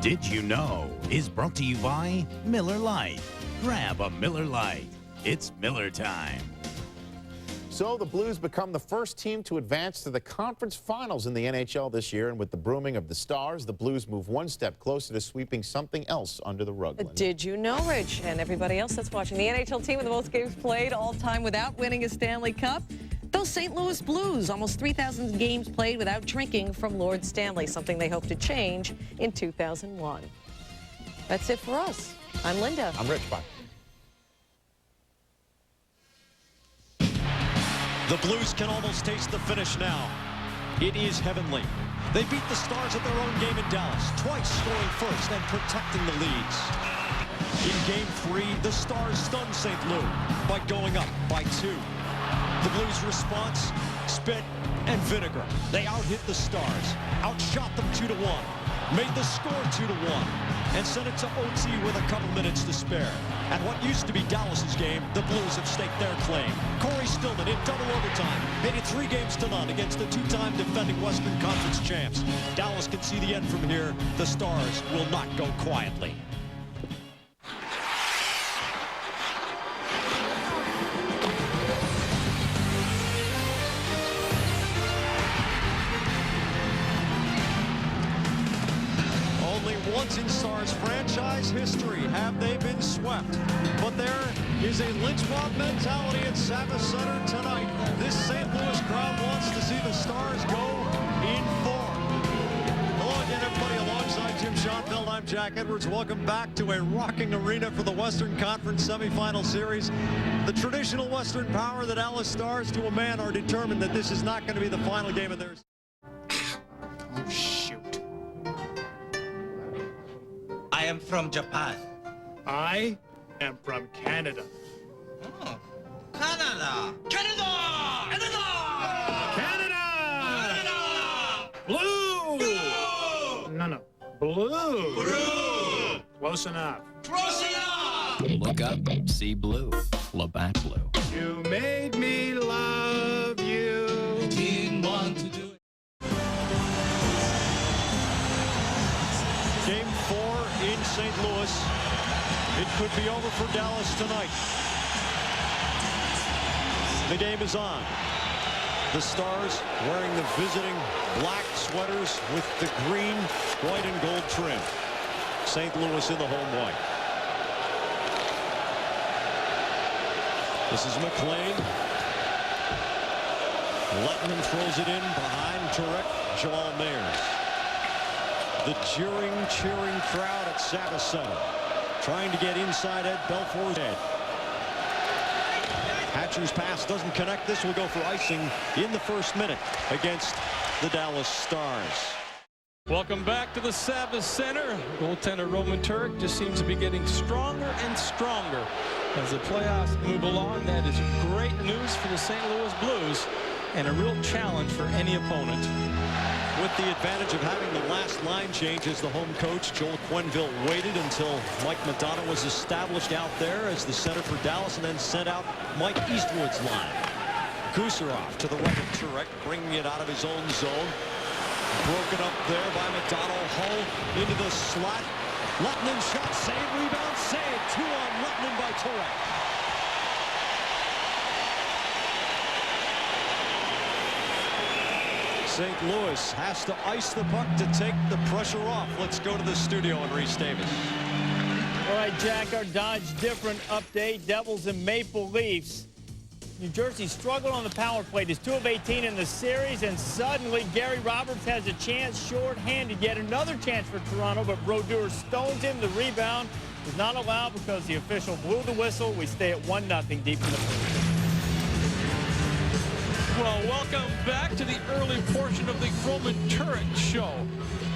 Did You Know is brought to you by Miller Lite. Grab a Miller Lite. It's Miller time. So the Blues become the first team to advance to the conference finals in the NHL this year, and with the brooming of the Stars, the Blues move one step closer to sweeping something else under the rug. Linda. Did you know, Rich, and everybody else that's watching, the NHL team with the most games played all time without winning a Stanley Cup? Those St. Louis Blues, almost 3,000 games played without drinking from Lord Stanley, something they hope to change in 2001. That's it for us. I'm Linda. I'm Rich. Bye. The Blues can almost taste the finish now. It is heavenly. They beat the Stars at their own game in Dallas, twice scoring first and protecting the leads. In Game 3, the Stars stunned St. Louis by going up by 2. The Blues' response, spit and vinegar. They out-hit the Stars, outshot them 2-1, made the score 2-1, and sent it to OT with a couple minutes to spare. At what used to be Dallas's game, the Blues have staked their claim. Corey Stillman in double overtime, made it 3-0 against the two-time defending Western Conference champs. Dallas can see the end from here. The Stars will not go quietly. Once in Stars franchise history have they been swept. But there is a lynch mob mentality at Savvis Center tonight. This St. Louis crowd wants to see the Stars go in form. Hello again, everybody. Alongside Jim Schoenfeld, I'm Jack Edwards. Welcome back to a rocking arena for the Western Conference semifinal series. The traditional Western power, the Dallas Stars, to a man, are determined that this is not going to be the final game of theirs. Oh, shoot. I am from Japan. I am from Canada. Oh, Canada! Canada! Canada! Canada! Blue! Blue! No. Blue. Blue! Close enough. Close enough! Look up, see blue. Labatt Blue. You made me love you. Didn't want to do it. Game 4 in St. Louis. It could be over for Dallas tonight. The game is on. The Stars wearing the visiting black sweaters with the green, white, and gold trim. St. Louis in the home white. This is McLean. Lettman throws it in behind Turek, Jamal Mayers. The cheering crowd at Savvis Center, trying to get inside Ed Belfour's head. Hatcher's pass doesn't connect. This will go for icing in the first minute against the Dallas Stars. Welcome back to the Savvis Center. Goaltender Roman Turek just seems to be getting stronger and stronger as the playoffs move along. That is great news for the St. Louis Blues and a real challenge for any opponent. With the advantage of having the last line change as the home coach, Joel Quenneville waited until Mike Madonna was established out there as the center for Dallas and then sent out Mike Eastwood's line. Kucherov to the right of Turek, bringing it out of his own zone. Broken up there by Madonna. Hull into the slot. Lettman shot, save, rebound, save. 2 on Lettman by Turek. St. Louis has to ice the puck to take the pressure off. Let's go to the studio and Reese Davis. All right, Jack, our Dodge Different update. Devils and Maple Leafs. New Jersey struggled on the power play. He's 2 of 18 in the series, and suddenly Gary Roberts has a chance short-handed. Yet another chance for Toronto, but Brodeur stones him. The rebound was not allowed because the official blew the whistle. We stay at 1-0 deep in the first. Well, welcome back to the early portion of the Roman Turek show.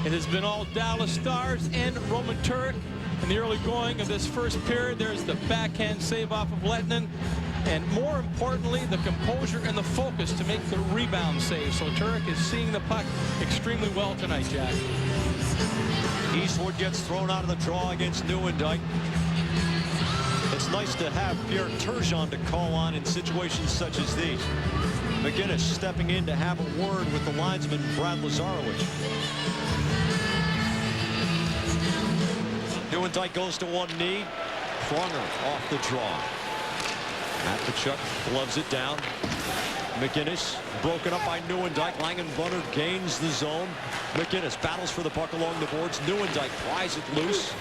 It has been all Dallas Stars and Roman Turek in the early going of this first period. There's the backhand save off of Lettman. And more importantly, the composure and the focus to make the rebound save. So Turek is seeing the puck extremely well tonight, Jack. Eastwood gets thrown out of the draw against Nieuwendyk. It's nice to have Pierre Turgeon to call on in situations such as these. McGinnis stepping in to have a word with the linesman Brad Lazarowicz. Newendijk goes to one knee. Pronger off the draw. Matvichuk gloves it down. McInnes broken up by Newendijk. Langenbrunner gains the zone. McInnes battles for the puck along the boards. Newendijk pries it loose.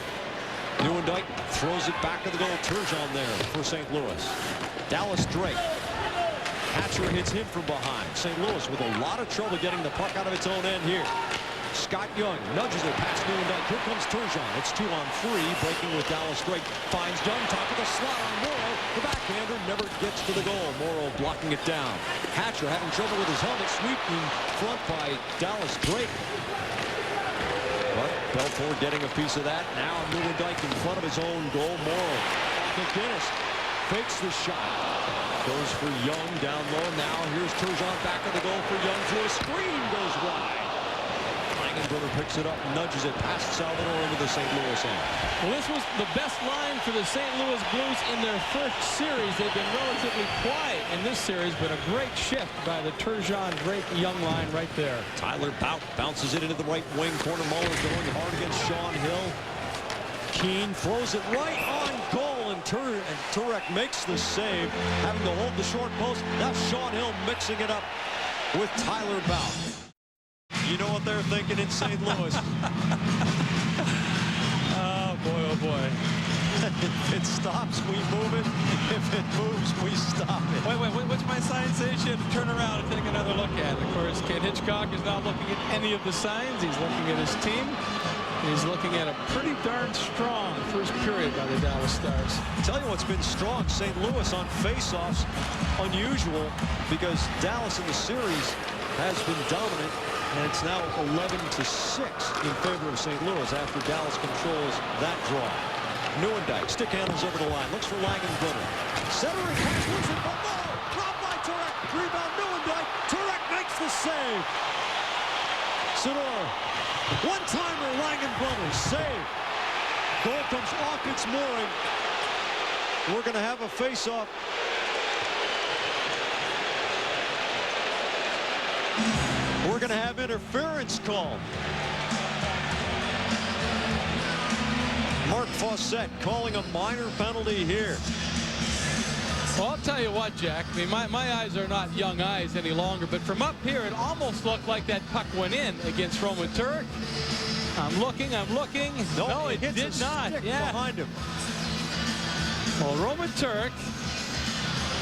Newendijk throws it back to the goal. Turgeon there for St. Louis. Dallas Drake. Hatcher hits him from behind. St. Louis with a lot of trouble getting the puck out of its own end here. Scott Young nudges it past Newendijk. Here comes Turgeon. It's 2-on-3. Breaking with Dallas Drake. Finds Young. Top of the slot on Morrow. The backhander never gets to the goal. Morrow blocking it down. Hatcher having trouble with his helmet. Sweep in front by Dallas Drake. But Belfort getting a piece of that. Now Newendijk in front of his own goal. Morrow. McInnes fakes the shot. Goes for Young down low. Now here's Turgeon back of the goal for Young. Through a screen. Goes wide. Langenbrunner picks it up, nudges it past Salvador into the St. Louis end. Well, this was the best line for the St. Louis Blues in their first series. They've been relatively quiet in this series, but a great shift by the Turgeon-Drake-Young line right there. Tyler Bout bounces it into the right wing corner. Muller going hard against Sean Hill. Keane throws it right on goal, and Turek makes the save, having to hold the short post. Now Sean Hill mixing it up with Tyler Bout. You know what they're thinking in St. Louis. Oh, boy. If it stops, we move it. If it moves, we stop it. Wait, what's my sign say? She had to turn around and take another look at it. Of course, Ken Hitchcock is not looking at any of the signs. He's looking at his team. He's looking at a pretty darn strong first period by the Dallas Stars. Tell you what's been strong, St. Louis on faceoffs. Unusual because Dallas in the series has been dominant, and it's now 11-6 in favor of St. Louis after Dallas controls that draw. Newendijk stick handles over the line, looks for Langenbrunner. Centering pass loose and below. Dropped by Turek. Rebound Newendijk. Turek makes the save. Sidor. One-timer Langenbrunner. Save. Goal comes off its mooring. We're going to have a face-off. We're going to have interference called. Mark Fawcett calling a minor penalty here. Well, I'll tell you what, Jack. I mean, my eyes are not young eyes any longer, but from up here, it almost looked like that puck went in against Roman Turek. I'm looking. No, it did not. Yeah. Behind him. Well, Roman Turek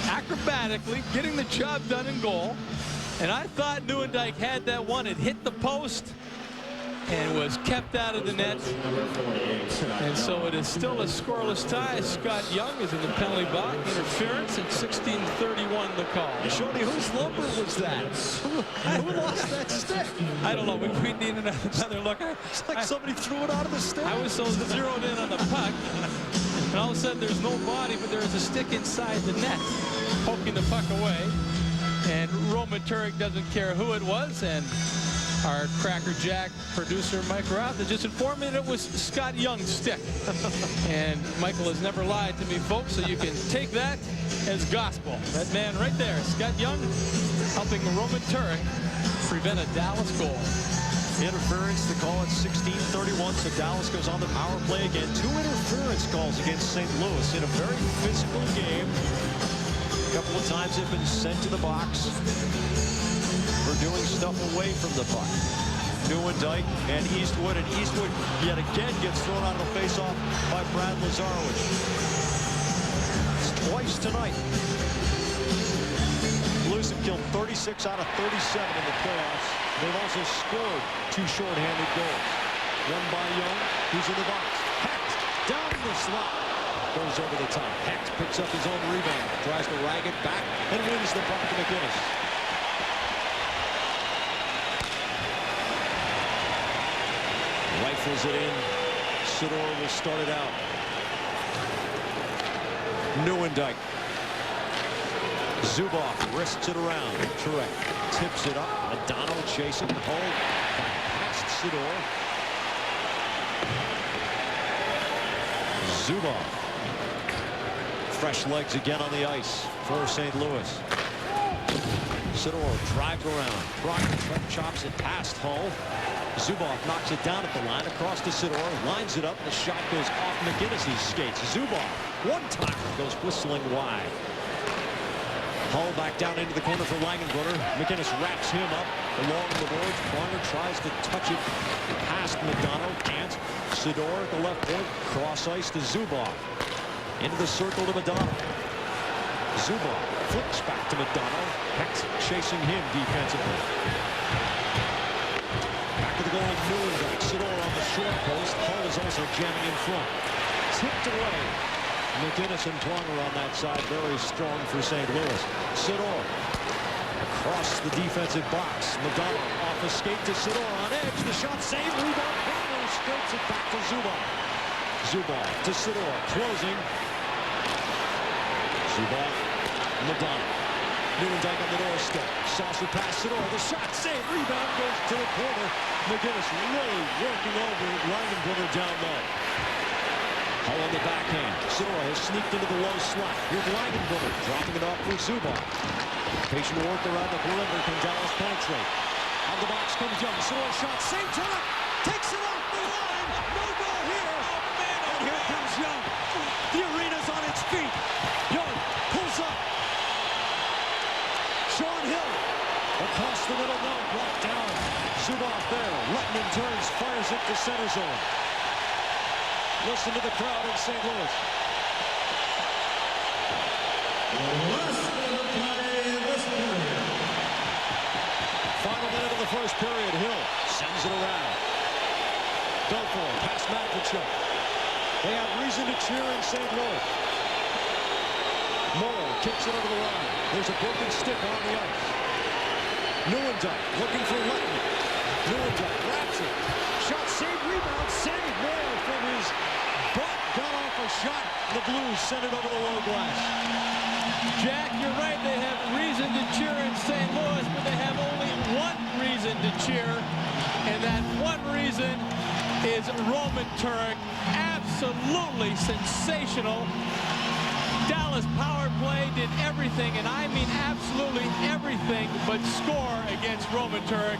acrobatically getting the job done in goal. And I thought Newendijk had that one. It hit the post and was kept out of the net. And so it is still a scoreless tie. Scott Young is in the penalty box. Interference at 16:31 the call. Shoney, whose lumber was that? Who lost that stick? I don't know. We need another look. It's like somebody threw it out of the stick. I was so zeroed in on the puck. And all of a sudden there's no body, but there is a stick inside the net poking the puck away. And Roman Turek doesn't care who it was, and our Cracker Jack producer Mike Roth has just informed me that it was Scott Young's stick. And Michael has never lied to me, folks, so you can take that as gospel. That man right there, Scott Young, helping Roman Turek prevent a Dallas goal. Interference to call at 16:31, so Dallas goes on the power play again. 2 interference calls against St. Louis in a very physical game. A couple of times they've been sent to the box for doing stuff away from the puck. Newendijk and Eastwood yet again gets thrown out of the faceoff by Brad Lazarowicz. It's twice tonight. Blues have killed 36 out of 37 in the playoffs. They've also scored 2 shorthanded goals. One by Young, who's in the box. Hecht down the slot. Goes over the top. Hecht picks up his own rebound. Tries to rag it back and wins the puck to McInnes. Rifles it in. Sidor will start it out. Newendijk. Zubov wrists it around. Turek tips it up. Adano chasing. Hold. Past Sidor. Zubov. Fresh legs again on the ice for St. Louis. Sidor drives around. Crocker chops it past Hull. Zubov knocks it down at the line, across to Sidor, lines it up, and the shot goes off McGinnis's skates. Zubov, one-timer, goes whistling wide. Hull back down into the corner for Langenbrunner. McGinnis wraps him up along the boards. Pronger tries to touch it past McDonough. Can't. Sidor at the left point. Cross ice to Zubov. Into the circle to Madonna. Zubov flips back to Madonna. Hecht chasing him defensively. Back to the goal, Newendijk. Sidor on the short post. Hull is also jamming in front. Tipped away. McGinnis and Pronger on that side, very strong for St. Louis. Sidor across the defensive box. Madonna off a skate to Sidor on edge. The shot saved. Rebound. Pronger scrapes it back to Zubov. Zubov to Sidor, closing. Zubov, Madonna. Newendijk on the doorstep. Saucer pass Sidor. The shot saved. Rebound goes to the corner. McGinnis really working over Langenbrunner down low. Hull on the backhand. Sidor has sneaked into the low slot. Here's Langenbrunner dropping it off for Zubov. Patient work around the perimeter. Can Dallas penetrate? On the box comes Young. Sidor shot. Same turn. Takes it off the line. No goal here. Oh, man. And here comes Young. The arena's on its feet. Young pulls up. Sean Hill across the middle. No, blocked down. Zubov there. Lettman turns. Fires it to center zone. Listen to the crowd in St. Louis. Final minute of the first period. Hill sends it around. Belfort past Matvichuk. They have reason to cheer in St. Louis. Muller kicks it over the line. There's a broken stick on the ice. Newendijk looking for Lettman. Newendijk wraps it. Shot saved, rebound, saved. Moore from his butt got off a shot. The Blues send it over the low glass. Jack, you're right. They have reason to cheer in St. Louis, but they have only one reason to cheer, and that one reason is Roman Turek. Absolutely sensational. Dallas power play did everything, and I mean absolutely everything, but score against Roman Turek.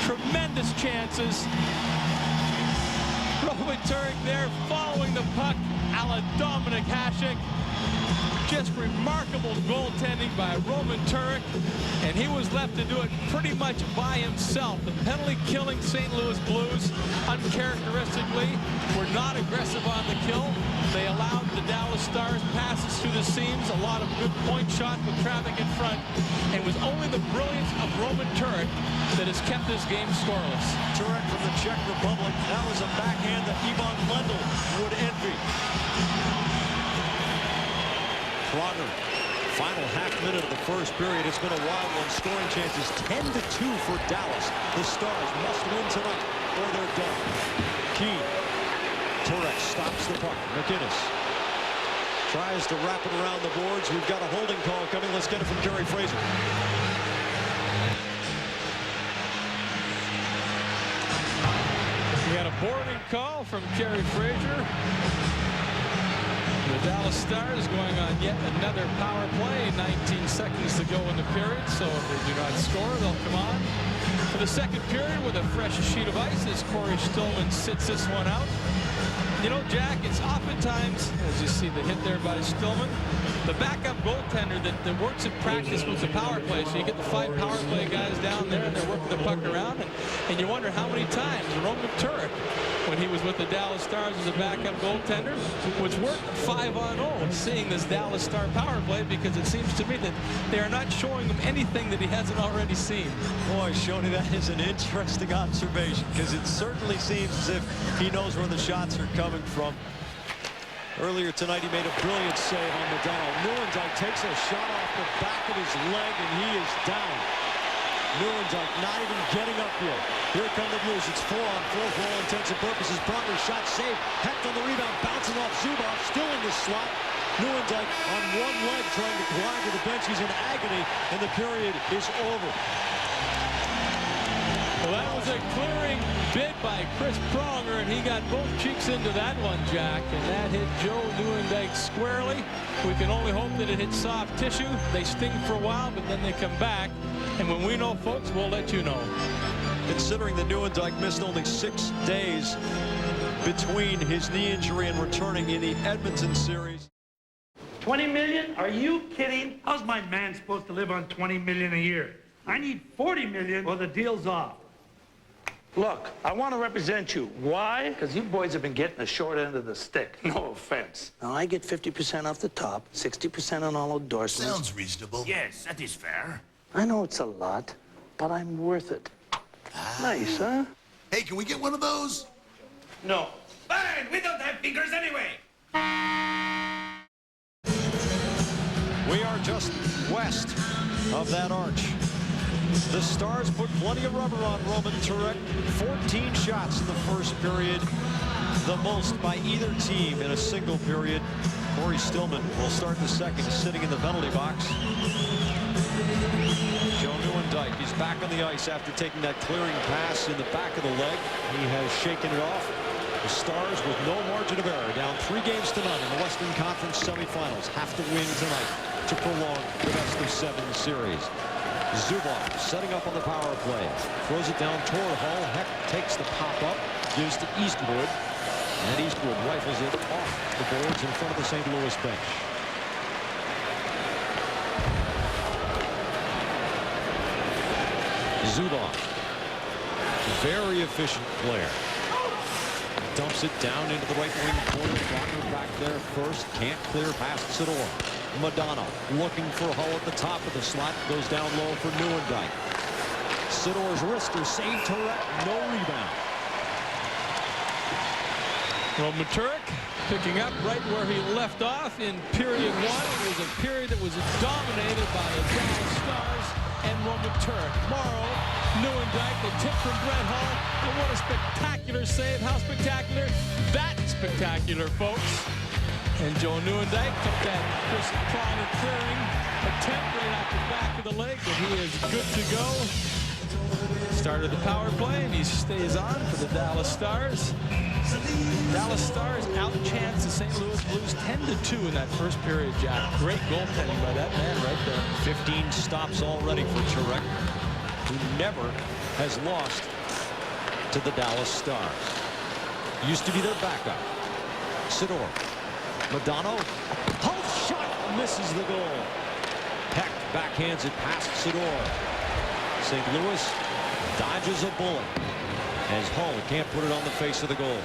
Tremendous chances. Roman Turek there following the puck, a la Dominic Hasek. Just remarkable goaltending by Roman Turek, and he was left to do it pretty much by himself. The penalty killing St. Louis Blues, uncharacteristically, were not aggressive on the kill. They allowed the Dallas Stars passes through the seams, a lot of good point shots with traffic in front, and it was only the brilliance of Roman Turek that has kept this game scoreless. Turek from the Czech Republic. That was a backhand that Ivan Lendl would envy. Pronger, final half minute of the first period. It's been a wild one. Scoring chances 10-2 for Dallas. The Stars must win tonight or they're done. Keane. Turek stops the puck. McGinnis tries to wrap it around the boards. We've got a holding call coming. Let's get it from Kerry Fraser. We got a boarding call from Kerry Fraser. The Dallas Stars going on yet another power play. 19 seconds to go in the period, so if they do not score, they'll come on for the second period with a fresh sheet of ice as Corey Stillman sits this one out. You know, Jack, it's oftentimes, as you see the hit there by Stillman, the backup goaltender that works in practice with the power play. So you get the 5 power play guys down there, and they're working the puck around, and you wonder how many times Roman Turek, when he was with the Dallas Stars as a backup goaltender, was working 5-on-0, seeing this Dallas Star power play, because it seems to me that they are not showing him anything that he hasn't already seen. Boy, Shoney, that is an interesting observation, because it certainly seems as if he knows where the shots are coming from. Earlier tonight, he made a brilliant save on Madonna. Newendijk takes a shot off the back of his leg, and he is down. Newendijk not even getting up yet. Here come the Blues. It's 4-on-4 for all intents and purposes. Pronger shot saved. Hecht on the rebound, bouncing off Zubov, still in the slot. Newendijk on one leg trying to glide to the bench. He's in agony, and the period is over. Well, that was a clearing bid by Chris Pronger, and he got both cheeks into that one, Jack. And that hit Joe Newendijk squarely. We can only hope that it hit soft tissue. They sting for a while, but then they come back. And when we know, folks, we'll let you know. considering that Nieuwendyk missed only 6 days between his knee injury and returning in the Edmonton series. 20 million? Are you kidding? How's my man supposed to live on 20 million a year? I need 40 million or the deal's off. Look, I want to represent you. Why? Because you boys have been getting the short end of the stick. No offense. Now, I get 50% off the top, 60% on all endorsements. Sounds reasonable. Yes, that is fair. I know it's a lot, but I'm worth it. Nice, huh? Hey, can we get one of those? No. Fine, we don't have fingers anyway. We are just west of that arch. The Stars put plenty of rubber on Roman Turek. 14 shots in the first period, the most by either team in a single period. Corey Stillman will start the second, sitting in the penalty box. Joe Nieuwendyk is back on the ice after taking that clearing pass in the back of the leg. He has shaken it off. The Stars with no margin of error, down 3 games to none in the Western Conference semifinals. Have to win tonight to prolong the best-of-7 series. Zubov setting up on the power play. Throws it down toward Hull. Heck takes the pop-up. Gives to Eastwood. And Eastwood rifles it off the boards in front of the St. Louis bench. Zubov. Very efficient player. Dumps it down into the right wing corner. Crocker back there first. Can't clear past Sidor. Madonna looking for Hull at the top of the slot. Goes down low for Nieuwendyk. Sidor's wrister saved Turek. No rebound. Roman Turek picking up right where he left off in period 1. It was a period that was dominated by the Dallas Stars and Roman Turek. Morrow, Nieuwendyk, the tip from Brett Hull. And what a spectacular save. How spectacular? That spectacular, folks. And Joe Nieuwendyk took that Chris Pronger clearing attempt right out the back of the leg, but he is good to go. Started the power play, and he stays on for the Dallas Stars. Dallas Stars outchanced the St. Louis Blues 10-2 in that first period, Jack. Great goaltending by that man right there. 15 stops already for Turek, who never has lost to the Dallas Stars. Used to be their backup. Sidor. Madonna. Hull shot misses the goal. Heck backhands it past Sidor. St. Louis dodges a bullet as Hull can't put it on the face of the goal.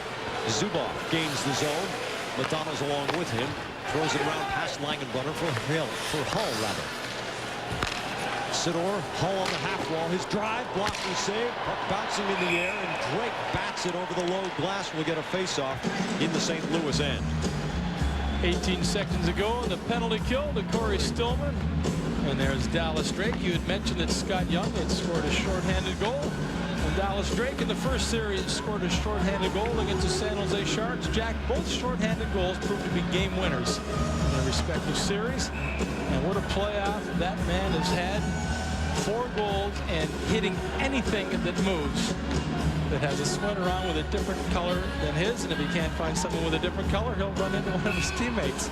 Zubov gains the zone. Madonna's along with him. Throws it around past Langenbrunner for Hull rather. Sidor, Hull on the half wall. His drive, blocker save, puck bouncing in the air, and Drake bats it over the low glass. Will get a face-off in the St. Louis end. 18 seconds ago, the penalty kill to Corey Stillman. And there's Dallas Drake. You had mentioned that Scott Young had scored a shorthanded goal. And Dallas Drake in the first series scored a shorthanded goal against the San Jose Sharks. Jack, both shorthanded goals proved to be game winners in their respective series. And what a playoff that man has had. 4 goals and hitting anything that moves, that has a sweater on with a different color than his, and if he can't find someone with a different color, he'll run into one of his teammates.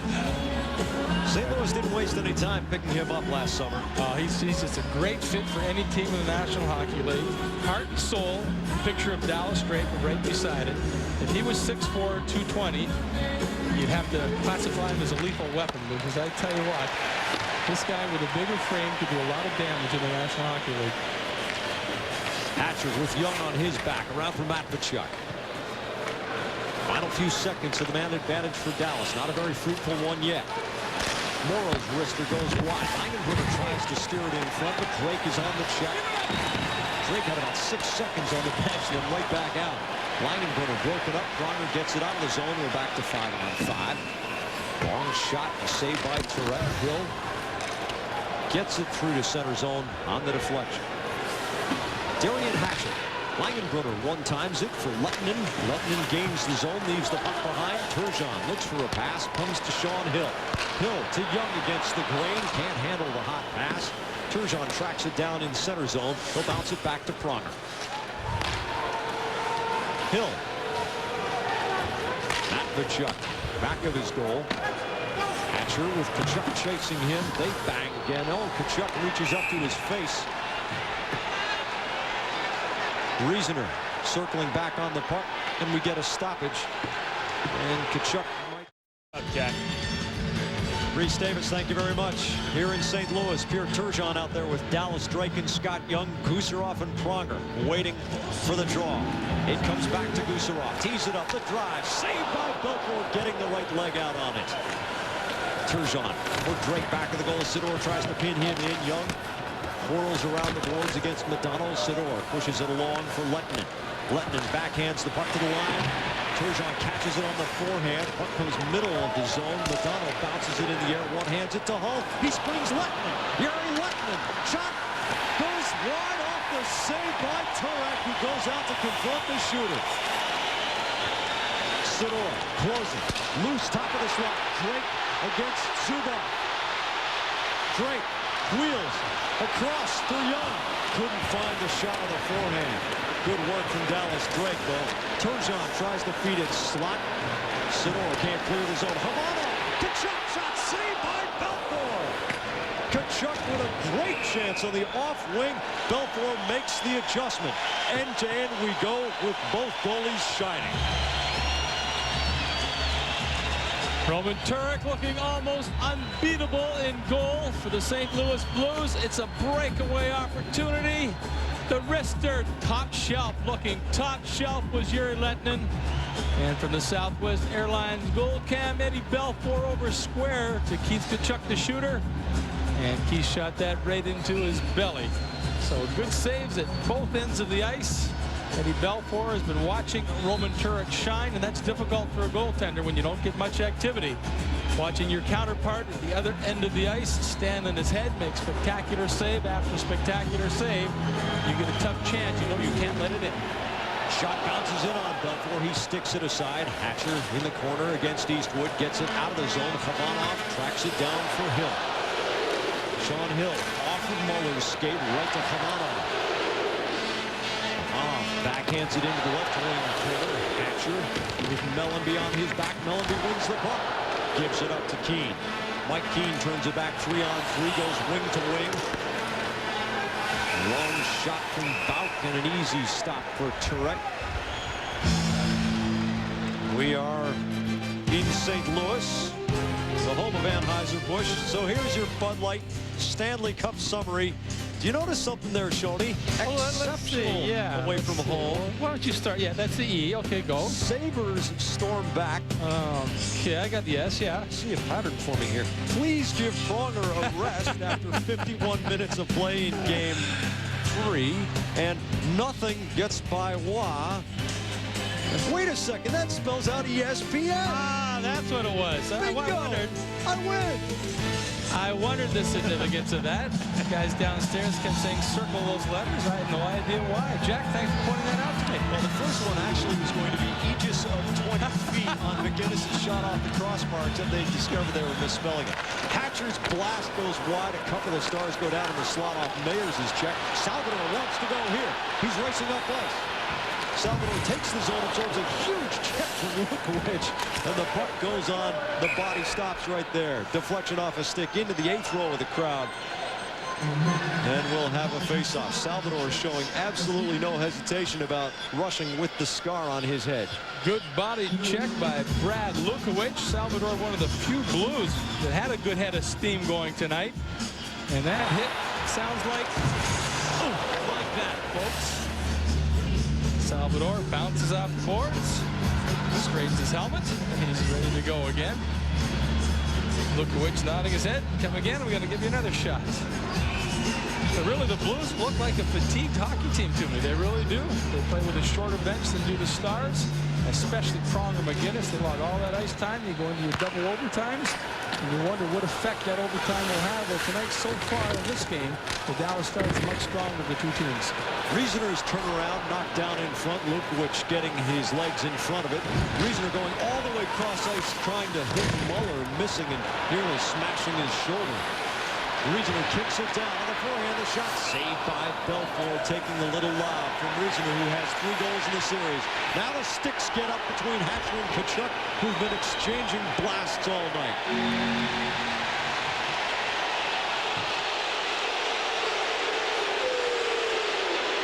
St. Louis didn't waste any time picking him up last summer. He's just a great fit for any team in the National Hockey League. Heart and soul, picture of Dallas Drake right beside it. If he was 6'4", 220, you'd have to classify him as a lethal weapon, because I tell you what, this guy with a bigger frame could do a lot of damage in the National Hockey League. Hatcher with Young on his back, around for Matvechuk. Final few seconds of the man advantage for Dallas. Not a very fruitful one yet. Morrow's wrister goes wide. Langenbrunner tries to steer it in front, but Drake is on the check. Drake had about 6 seconds on the bench, then right back out. Langenbrunner broken up. Pronger gets it out of the zone. We're back to 5-on-5. Long shot, a save by Turek. Hill gets it through to center zone on the deflection. Darian Hatcher. Langenbrunner one-times it for Lettinen. Lettinen gains the zone, leaves the puck behind. Turgeon looks for a pass, comes to Sean Hill. Hill to Young against the grain, can't handle the hot pass. Turgeon tracks it down in center zone. He'll bounce it back to Pronger. Hill. Matvechuk, back of his goal. Hatcher with Tkachuk chasing him. They bang again. Oh, Tkachuk reaches up to his face. Reasoner circling back on the puck, and we get a stoppage. And Tkachuk might... Up, Jack. Reese Davis, thank you very much. Here in St. Louis, Pierre Turgeon out there with Dallas Drake, Scott Young, Gusarov, and Pronger waiting for the draw. It comes back to Gusarov. Tees it up, the drive. Saved by Belfort, getting the right leg out on it. Turgeon for Drake back of the goal. Sidor tries to pin him in. Young whirls around the boards against Madonna. Sidor pushes it along for Lettinen. Lettinen backhands the puck to the line. Turgeon catches it on the forehand. Puck comes middle of the zone. Madonna bounces it in the air. One hands it to Hull. He springs Lettinen. Yuri Lettinen. Shot goes wide off the save by Turek, who goes out to confront the shooter. Sidor closing. Loose top of the slot. Drake against Zubov. Drake wheels across for Young. Couldn't find the shot on the forehand. Good work from Dallas Drake, though. Turgeon tries to feed it slot. Sidor can't clear the zone. Havana! Tkachuk shot saved by Belfort! Tkachuk with a great chance on the off wing. Belfort makes the adjustment. End to end we go with both goalies shining. Roman Turek looking almost unbeatable in goal for the St. Louis Blues. It's a breakaway opportunity. The wrister, top shelf, looking top shelf was Yuri Lettinen. And from the Southwest Airlines goal cam, Eddie Belfour over square to Keith Tkachuk, the shooter. And Keith shot that right into his belly. So good saves at both ends of the ice. Eddie Belfour has been watching Roman Turek shine, and that's difficult for a goaltender when you don't get much activity. Watching your counterpart at the other end of the ice stand on his head, make spectacular save after spectacular save. You get a tough chance. You know you can't let it in. Shot bounces in on Belfort. He sticks it aside. Hatcher in the corner against Eastwood. Gets it out of the zone. Kavanagh tracks it down for Hill. Sean Hill off of Muller's skate right to Kavanagh. Backhands it into the left wing corner. Hatcher with Mellenby on his back. Mellenby wins the puck. Gives it up to Keane. Mike Keane turns it back 3-on-3. Goes wing to wing. Long shot from Bouk and an easy stop for Turek. We are in St. Louis, the home of Anheuser-Busch. So here's your Bud Light Stanley Cup summary. Do you notice something there, Shoney? Exceptional away from home. Why don't you start? Yeah, that's the E. Okay, go. Sabres storm back. Okay, I got the S, yeah. See a pattern forming here. Please give Pronger a rest after 51 minutes of play in game 3. And nothing gets by Wah. Wait a second, that spells out ESPN. Ah, that's what it was. I wondered the significance of that. The guys downstairs kept saying circle those letters. I had no idea why. Jack, thanks for pointing that out to me. Well, the first one actually was going to be aegis of 20 feet on McGinnis's shot off the crossbar, until they discovered they were misspelling it. Hatcher's blast goes wide. A couple of Stars go down in the slot off Mayers' check. Salvador wants to go here. He's racing up ice. Salvador takes the zone, absorbs a huge check from Lukowicz, and the puck goes on. The body stops right there. Deflection off a stick into the 8th row of the crowd. And we'll have a face-off. Salvador showing absolutely no hesitation about rushing with the scar on his head. Good body check by Brad Lukowicz. Salvador, one of the few Blues that had a good head of steam going tonight. And that hit sounds like that, folks. Salvador bounces off the boards, straightens his helmet, and he's ready to go again. Lukowicz nodding his head. Come again, we're going to give you another shot. But really, the Blues look like a fatigued hockey team to me. They really do. They play with a shorter bench than do the Stars, especially Pronger McGinnis. They log all that ice time. You go into your double overtimes, and you wonder what effect that overtime will have. Well, tonight, so far in this game, the Dallas Stars are much stronger of the two teams. Reasoner's turnaround, knocked down in front. Lukowicz getting his legs in front of it. Reasoner going all the way across ice, trying to hit Muller, missing and nearly smashing his shoulder. Reasoner kicks it down on the forehand. The shot saved by Belfort, taking the little lob from Reasoner, who has 3 goals in the series. Now the sticks get up between Hatcher and Tkachuk, who've been exchanging blasts all night.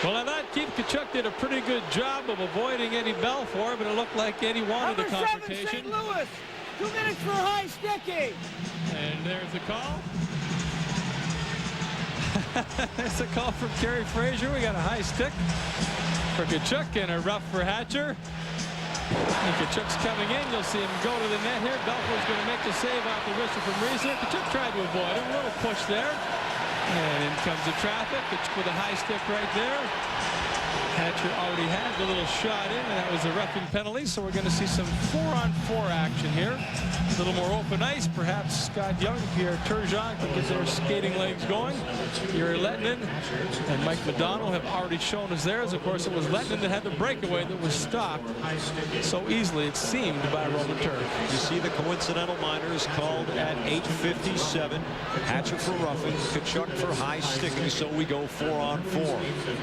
Well, and that Keith Tkachuk did a pretty good job of avoiding Eddie Belfour, but it looked like Eddie wanted the confrontation. St. Louis, 2 minutes for high sticking. And there's the call. There's a call from Kerry Fraser. We got a high stick for Tkachuk and a rough for Hatcher. And Tkachuk's coming in. You'll see him go to the net here. Belfour's going to make the save off the whistle from Reeser. Tkachuk tried to avoid him. A little push there. And in comes the traffic. Tkachuk with a high stick right there. Hatcher already had the little shot in, and that was a roughing penalty. So we're going to see some 4-on-4 action here. A little more open ice. Perhaps Scott Young, Pierre Turgeon can get their skating legs going. Yuri Lettinen and Mike McDonald have already shown us theirs. Of course, it was Lettinen that had the breakaway that was stopped so easily, it seemed, by Roman Turk. You see the coincidental minors called at 8:57. Hatcher for roughing, Tkachuk for high sticking, so we go 4-on-4.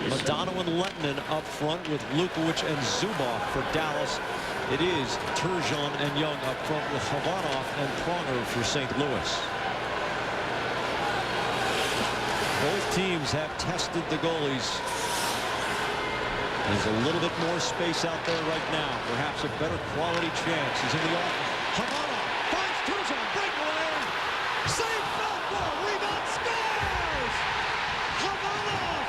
McDonald and Lettinen up front with Lukowich and Zubov for Dallas. It is Turgeon and Young up front with Havanov and Pronger for St. Louis. Both teams have tested the goalies. There's a little bit more space out there right now. Perhaps a better quality chance. He's in the offense. Havanov finds Turgeon. Breakaway. Save Belfour. Rebound scores. Havanov.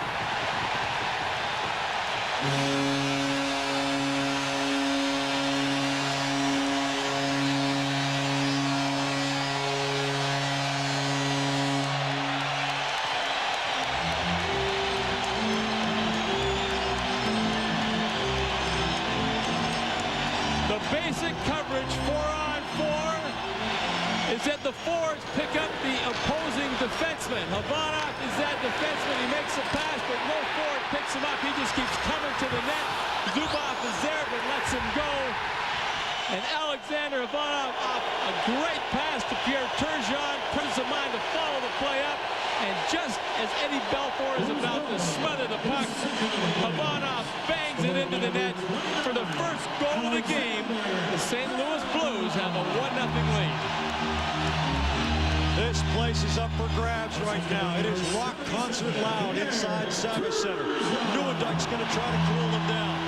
Basic coverage 4-on-4 is that the forwards pick up the opposing defenseman. Havanov is that defenseman. He makes a pass, but no forward picks him up. He just keeps coming to the net. Zubov is there, but lets him go. And Alexander Havanov off a great pass to Pierre Turgeon. Puts his mind to follow the play up. And just as Eddie Belfour is about to smother the puck, Havanov bangs it into the net for the first goal of the game. The St. Louis Blues have a 1-0 lead. This place is up for grabs right now. It is rock concert loud inside Savage Center. Nieuwendyke's going to try to cool them down.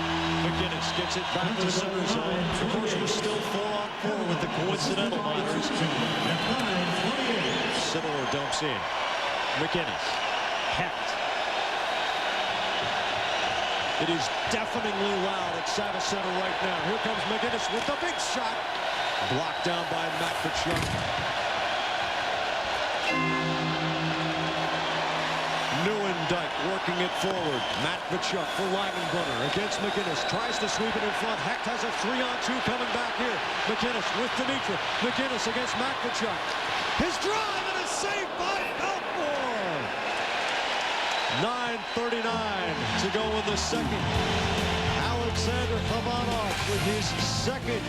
McGinnis gets it back to center zone. Of course, we're still 4-on-4 with the coincidental minors. Similar dumps in. McGinnis. Hecht. It is deafeningly loud at Savage Center right now. Here comes McGinnis with the big shot. Blocked down by Matt Tkachuk. Nieuwendyke working it forward. Matt Tkachuk for Langenbrunner against McGinnis. Tries to sweep it in front. Hecht has a 3-on-2 coming back here. McGinnis with Dimitra. McGinnis against Matt Tkachuk. His drive and a save by Belfour. 9:39 to go in the second. Alexander Havanov with his second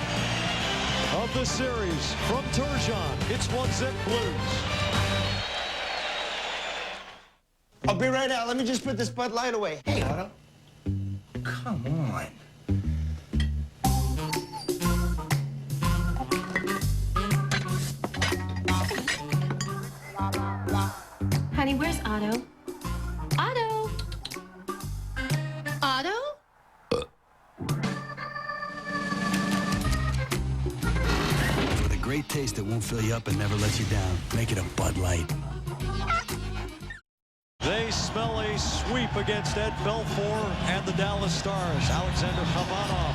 of the series from Turgeon. It's 1-0 Blues. I'll be right out. Let me just put this Bud Light away. Hey, Otto. Come on. Honey, where's Otto? Otto? Otto? With a great taste that won't fill you up and never let you down. Make it a Bud Light. They smell a sweep against Ed Belfour and the Dallas Stars. Alexander Havanov,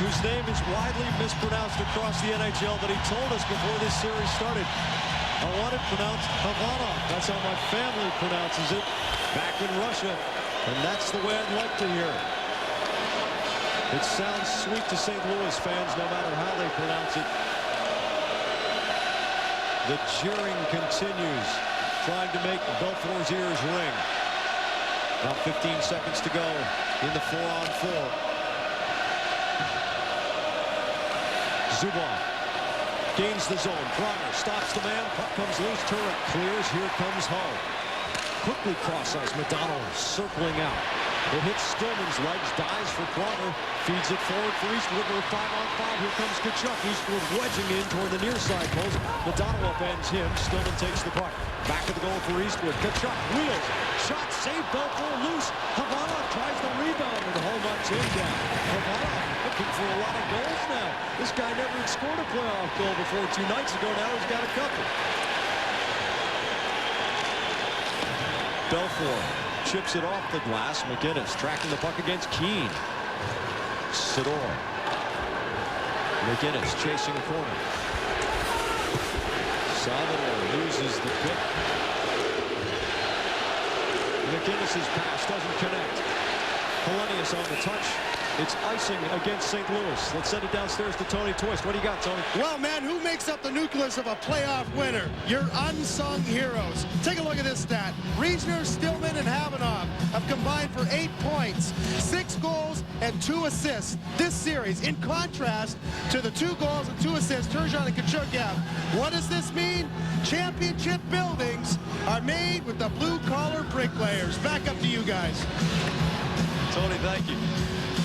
whose name is widely mispronounced across the NHL, but he told us before this series started, I want it pronounced Havanov. That's how my family pronounces it back in Russia, and that's the way I'd like to hear it. It sounds sweet to St. Louis fans no matter how they pronounce it. The cheering continues, trying to make Belfour's ears ring. Now 15 seconds to go in the 4-on-4. Zubov gains the zone. Pronger stops the man. Puck comes loose. Turret clears. Here comes Hull. Quickly cross ice. McDonald circling out. It hits Stillman's legs. Dives for Pronger. Feeds it forward for Eastwood. We're 5-on-5. Here comes Tkachuk. Eastwood wedging in toward the near side post. McDonald upends him. Stillman takes the puck. Back to the goal for Eastwood. Tkachuk wheels. shot, saved, Belfour loose. Havanov tries the rebound, and Holmont's in down. Havanov looking for a lot of goals now. This guy never had scored a playoff goal before 2 nights ago. Now he's got a couple. Belfour chips it off the glass. McInnes tracking the puck against Keane. Sidor. McInnes chasing corner. Salvador loses the pick. McInnes' pass doesn't connect. Hellenius on the touch. It's icing against St. Louis. Let's send it downstairs to Tony Twist. What do you got, Tony? Well, man, who makes up the nucleus of a playoff winner? Your unsung heroes. Take a look at this stat. Reisner, Stillman, and Havanov have combined for 8 points, 6 goals, and 2 assists this series. In contrast to the 2 goals and 2 assists Turgeon and Tkachuk have. What does this mean? Championship buildings are made with the blue-collar bricklayers. Back up to you guys. Tony, thank you.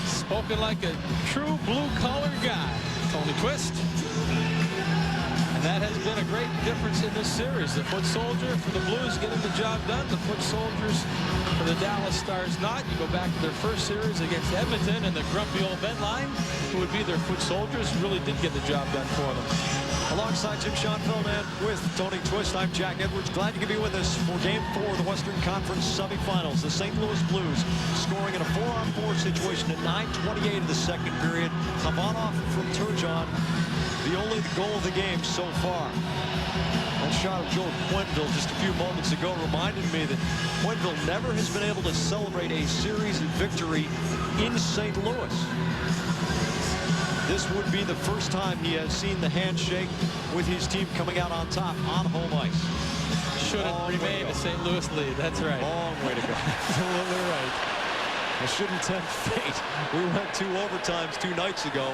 Spoken like a true blue-collar guy, Tony Twist. And that has been a great difference in this series. The foot soldier for the Blues getting the job done. The foot soldiers for the Dallas Stars not. You go back to their first series against Edmonton, and the grumpy old Ben line, who would be their foot soldiers, really did get the job done for them. Alongside Jim Schoenfeld and with Tony Twist, I'm Jack Edwards. Glad you could be with us for Game 4 of the Western Conference semifinals. The St. Louis Blues scoring in a 4-on-4 situation at 9:28 of the second period. Havanov from Turgeon, the only goal of the game so far. That shot of Joel Quenneville just a few moments ago reminded me that Quenneville never has been able to celebrate a series victory in St. Louis. This would be the first time he has seen the handshake with his team coming out on top on home ice. Should have remained a St. Louis lead. That's right. Long way to go. Absolutely right. I shouldn't tempt fate. We went 2 overtimes 2 nights ago.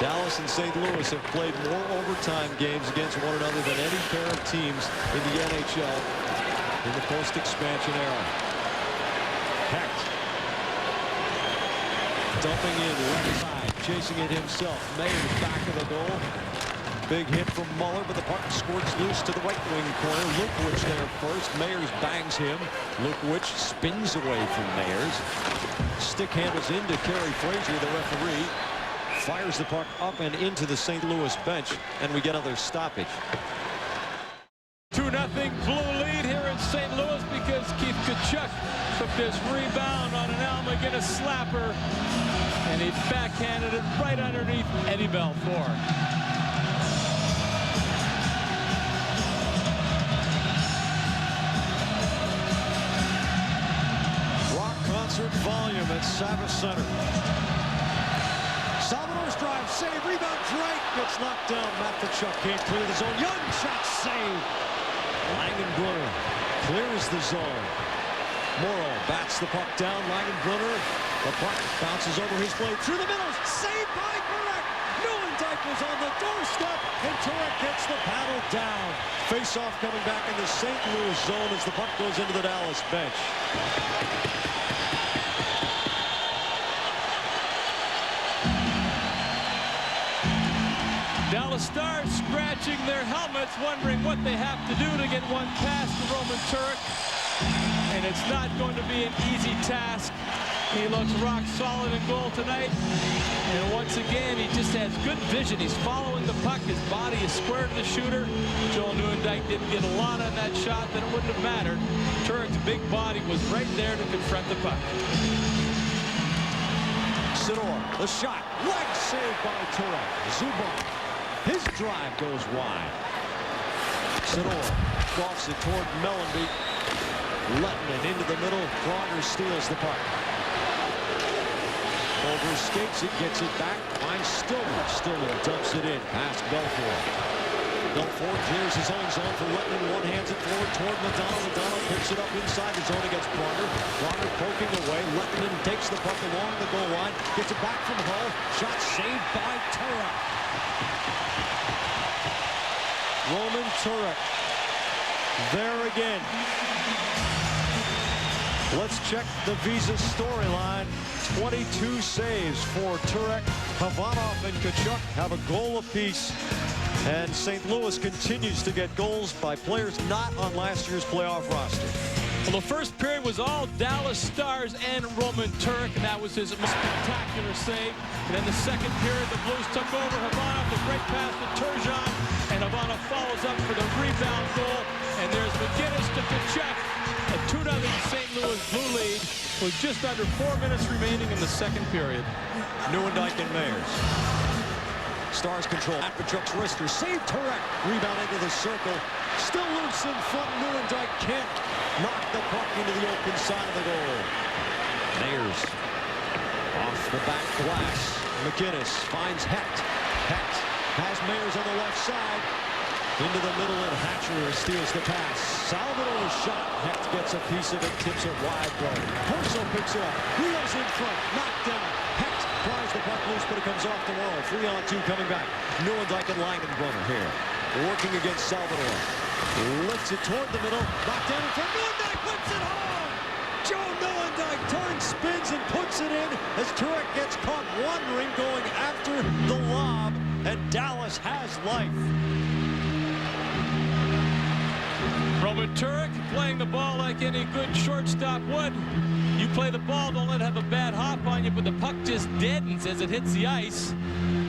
Dallas and St. Louis have played more overtime games against one another than any pair of teams in the NHL in the post-expansion era. Hecht dumping in left side, chasing it himself. Mayer's back of the goal. Big hit from Muller, but the puck squirts loose to the right wing corner. Lukewich there first. Mayers bangs him. Lukewich spins away from Mayers. Stick handles into Kerry Frazier, the referee. Fires the puck up and into the St. Louis bench, and we get another stoppage. 2-0 Blue lead here in St. Louis because Keith Tkachuk took this rebound on an Al McInnes slapper, and he backhanded it right underneath Eddie Belfour. Rock concert volume at Savas Center. Salvador's drive, save, rebound, Drake gets knocked down. Matt Tkachuk can't clear the zone. Young shot, save. Langenbrunner clears the zone. Morrow bats the puck down. Langenbrunner, the puck bounces over his blade through the middle. Saved by Turek. Newendijk was on the doorstep, and Turek gets the paddle down. Face-off coming back in the St. Louis zone as the puck goes into the Dallas bench. Dallas Stars scratching their helmets, wondering what they have to do to get one past Roman Turek. And it's not going to be an easy task. He looks rock solid in goal tonight. And once again, he just has good vision. He's following the puck. His body is square to the shooter. Joel Newendijk didn't get a lot on that shot, then it wouldn't have mattered. Turek's big body was right there to confront the puck. Sidor, the shot, leg saved by Turek. Zubov, his drive goes wide. Sidor crosses it toward Mellenby. Lettinen into the middle. Pronger steals the puck. Over skates it, gets it back. Finds Stillman. Stillman dumps it in past Belfour. Belfour clears his own zone for Lettinen. One hands it forward toward Madonna. Madonna picks it up inside the zone against Pronger. Pronger poking away. Lettinen takes the puck along the goal line. Gets it back from Hull. Shot saved by Turek. Roman Turek. There again. Let's check the Visa storyline. 22 saves for Turek. Havanov and Tkachuk have a goal apiece. And St. Louis continues to get goals by players not on last year's playoff roster. Well, the first period was all Dallas Stars and Roman Turek, and that was his spectacular save. And then the second period, the Blues took over. Havana, the great pass to Turgeon, and Havana follows up for the rebound goal. And there's McGinnis to Tkachuk. A 2-0 St. Louis Blue lead with just under 4 minutes remaining in the second period. Nieuwendyk and Mayers. Stars control. At Tkachuk's wrister. Save Turek. Rebound into the circle. Still loose in front. Nieuwendyk can't knock the puck into the open side of the goal. Mayers off the back glass. McGinnis finds Hecht. Hecht has Mayers on the left side. Into the middle, and Hatcher steals the pass. Salvador's shot. Hecht gets a piece of it, tips it wide though. Corso picks it up. Wheels in front. Knocked down. Hecht flies the puck loose, but it comes off the wall. 3-on-2 coming back. Nieuwendyk and Langenbrunner here. Working against Salvador. Lifts it toward the middle. Knocked down in front. Nieuwendyk puts it home. Joe Nieuwendyk turns, spins, and puts it in as Turek gets caught wandering going after the lob. And Dallas has life. Roman Turek playing the ball like any good shortstop would. You play the ball, don't let it have a bad hop on you, but the puck just deadens as it hits the ice.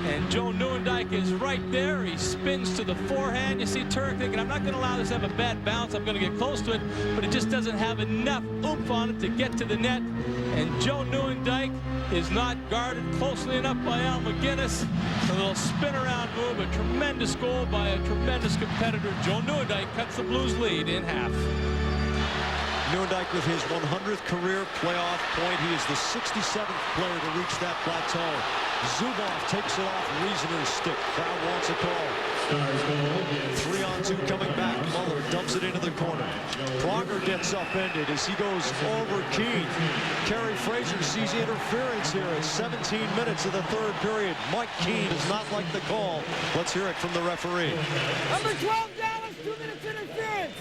And Joe Nieuwendyk is right there. He spins to the forehand. You see Turek thinking, I'm not going to allow this to have a bad bounce. I'm going to get close to it, but it just doesn't have enough oomph on it to get to the net. And Joe Nieuwendyk is not guarded closely enough by Al McGinnis. A little spin around move, a tremendous goal by a tremendous competitor. Joe Nieuwendyk cuts the Blues lead in half. Nieuwendyk with his 100th career playoff point. He is the 67th player to reach that plateau. Zubov takes it off Riesener's stick. Crowd wants a call. 3-on-2 coming back. Muller dumps it into the corner. Pronger gets upended as he goes over Keane. Kerry Fraser sees interference here at 17 minutes of the third period. Mike Keane does not like the call. Let's hear it from the referee. Number 12, Dallas, 2 minutes interference.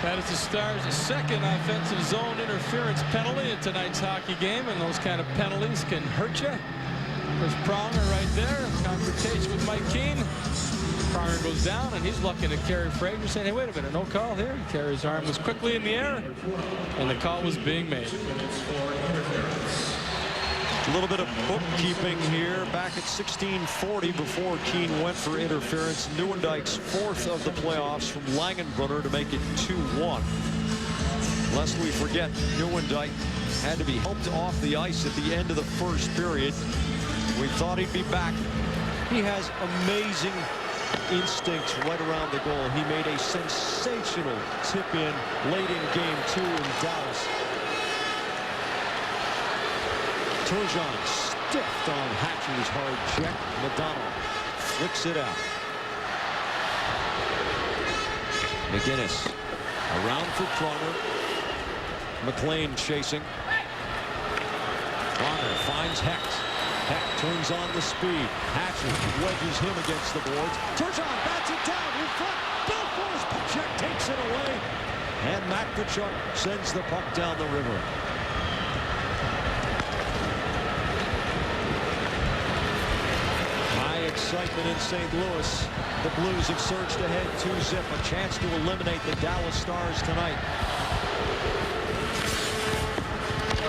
That is the Stars' second offensive zone interference penalty in tonight's hockey game, and those kind of penalties can hurt you. There's Pronger right there, confrontation with Mike Keane. Pronger goes down, and he's looking at Kerry Fraser, saying, hey, wait a minute, no call here. Kerry's arm was quickly in the air, and the call was being made. A little bit of bookkeeping here. Back at 16:40 before Keane went for interference. Nieuwendyk's fourth of the playoffs from Langenbrunner to make it 2-1. Lest we forget, Nieuwendyk had to be helped off the ice at the end of the first period. We thought he'd be back. He has amazing instincts right around the goal. He made a sensational tip-in late in Game 2 in Dallas. Turgeon stiffed on Hatcher's hard check. McDonald flicks it out. McGinnis around for Pronger. McLean chasing. Pronger finds Hecht. Hecht turns on the speed. Hatcher wedges him against the boards. Turgeon bats it down in front. Bill Force Tkachuk takes it away. And Matt Tkachuk sends the puck down the river. Excitement in St. Louis. The Blues have surged ahead 2-0. A chance to eliminate the Dallas Stars tonight.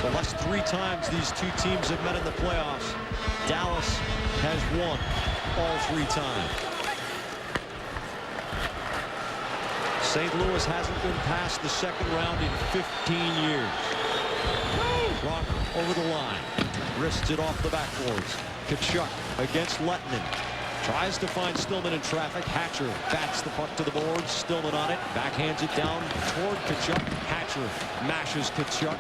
The last 3 times these two teams have met in the playoffs, Dallas has won all 3 times. St. Louis hasn't been past the second round in 15 years. Rocker over the line. Wrists it off the backboards. Tkachuk against Lettinen. Tries to find Stillman in traffic. Hatcher bats the puck to the boards. Stillman on it. Backhands it down toward Tkachuk. Hatcher mashes Tkachuk.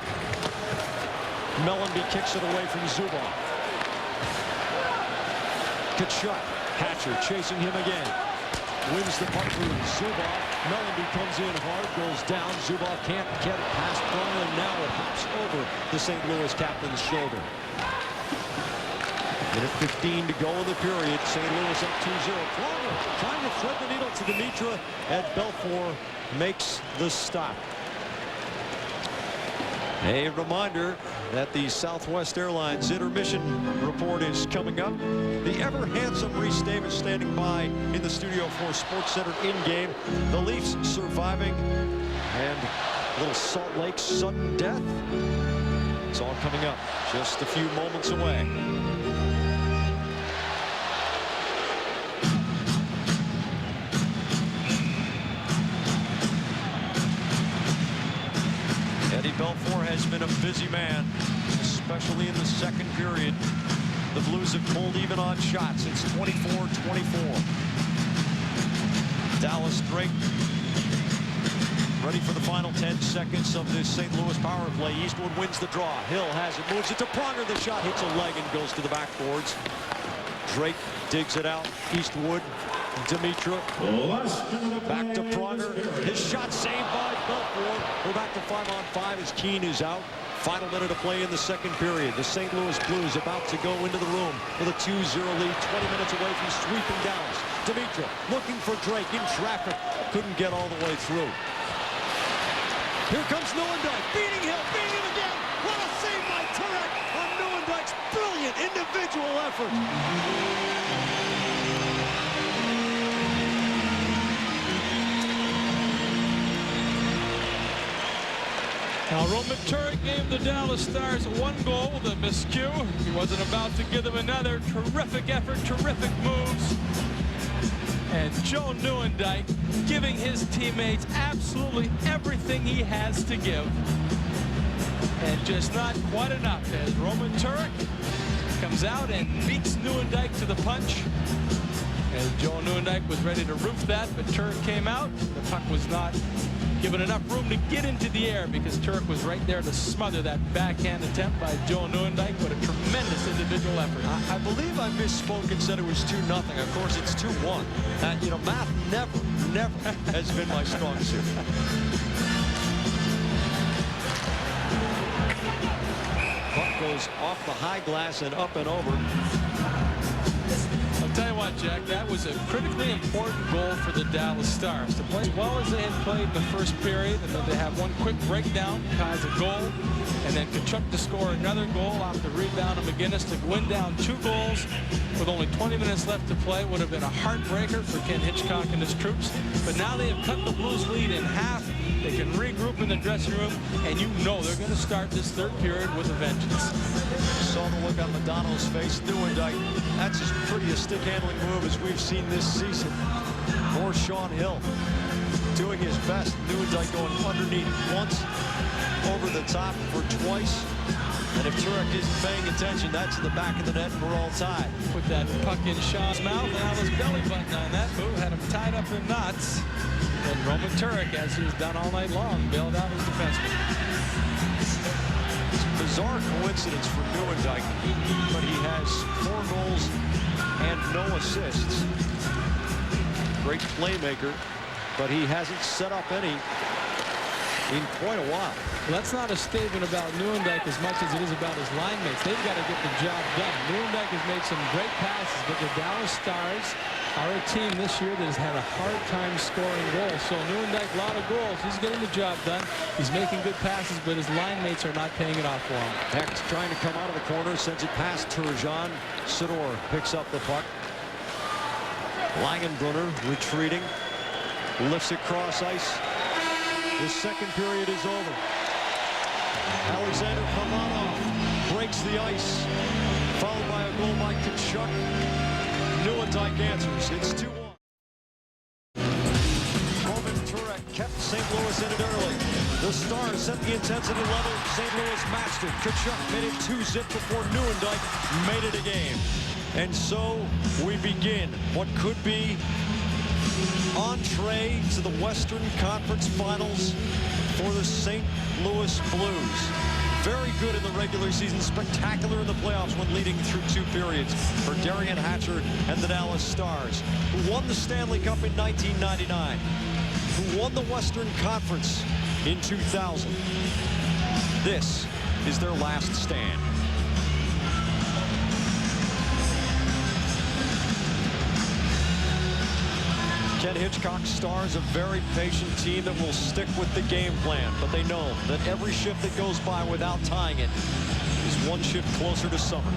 Mellanby kicks it away from Zubov. Tkachuk. Hatcher chasing him again. Wins the puck through Zubov. Mellanby comes in hard, goes down. Zubov can't get it past Pronger, and now it hops over the St. Louis captain's shoulder. Minute 15 to go in the period. St. Louis up 2-0. Pronger trying to thread the needle to Dimitra, and Belfour makes the stop. A reminder, that the Southwest Airlines intermission report is coming up. The ever-handsome Reese Davis standing by in the studio for SportsCenter in-game. The Leafs surviving, and little Salt Lake sudden death. It's all coming up just a few moments away. Eddie Belfour has been a busy man, especially in the second period. The Blues have pulled even on shots. It's 24-24. Dallas Drake ready for the final 10 seconds of this St. Louis power play. Eastwood wins the draw. Hill has it, moves it to Pronger. The shot hits a leg and goes to the backboards. Drake digs it out. Eastwood, Dimitra, back to Pronger. His shot saved by Belfour. We're back to 5-on-5 as Keane is out. Final minute of play in the second period. The St. Louis Blues about to go into the room with a 2-0 lead, 20 minutes away from sweeping Dallas. Dimitra looking for Drake in traffic. Couldn't get all the way through. Here comes Nieuwendyk, beating Hill, beating him again. What a save by Turek on Nieuwendyk's brilliant individual effort. Now, Roman Turek gave the Dallas Stars one goal, the miscue. He wasn't about to give them another. Terrific effort, terrific moves. And Joe Nieuwendyk giving his teammates absolutely everything he has to give. And just not quite enough as Roman Turek comes out and beats Nieuwendyk to the punch. As Joe Nieuwendyk was ready to roof that, but Turek came out. The puck was not given enough room to get into the air because Turek was right there to smother that backhand attempt by Joe Nieuwendyk. What a tremendous individual effort. I believe I misspoke and said it was 2-0. Of course, it's 2-1. You know, math never has been my strong suit. Puck goes off the high glass and up and over. I'll tell you what, Jack, that was a critically important goal for the Dallas Stars. To play as well as they had played in the first period, and then they have one quick breakdown, cause a goal, and then Tkachuk to score another goal off the rebound of McGinnis to win down 2 goals with only 20 minutes left to play. Would have been a heartbreaker for Ken Hitchcock and his troops. But now they have cut the Blues lead in half. They can regroup in the dressing room, and you know they're going to start this third period with a vengeance. Saw the look on Madonna's face. Nieuwendyk, that's as pretty a stick-handling move as we've seen this season. Or Sean Hill doing his best. Nieuwendyk going underneath once, over the top for twice. And if Turek isn't paying attention, that's in the back of the net, and we're all tied. Put that puck in Sean's mouth, and now his belly button on that move had him tied up in knots. And Roman Turek, as he's done all night long, bailed out his defenseman. It's a bizarre coincidence for Nieuwendyk, but he has 4 goals and no assists. Great playmaker, but he hasn't set up any in quite a while. Well, that's not a statement about Nieuwendyk as much as it is about his line mates. They've got to get the job done. Nieuwendyk has made some great passes, but the Dallas Stars are a team this year that has had a hard time scoring goals. So Nieuwendyk, a lot of goals. He's getting the job done. He's making good passes, but his line mates are not paying it off for him. Hecht's trying to come out of the corner, sends it past Turgeon. Sidor picks up the puck. Langenbrunner retreating, lifts it cross ice. The second period is over. Alexander Romanov breaks the ice, followed by a goal by Tkachuk. Nieuwendyk answers. It's 2-1. Roman Turek kept St. Louis in it early. The Stars set the intensity level. St. Louis matched it. Tkachuk made it 2-zip before Nieuwendyk made it a game. And so we begin what could be entree to the Western Conference Finals for the St. Louis Blues. Very good in the regular season, spectacular in the playoffs when leading through 2 periods for Darian Hatcher and the Dallas Stars, who won the Stanley Cup in 1999, who won the Western Conference in 2000. This is their last stand. Ken Ken Hitchcock's Stars, a very patient team that will stick with the game plan, but they know that every shift that goes by without tying it is one shift closer to summer.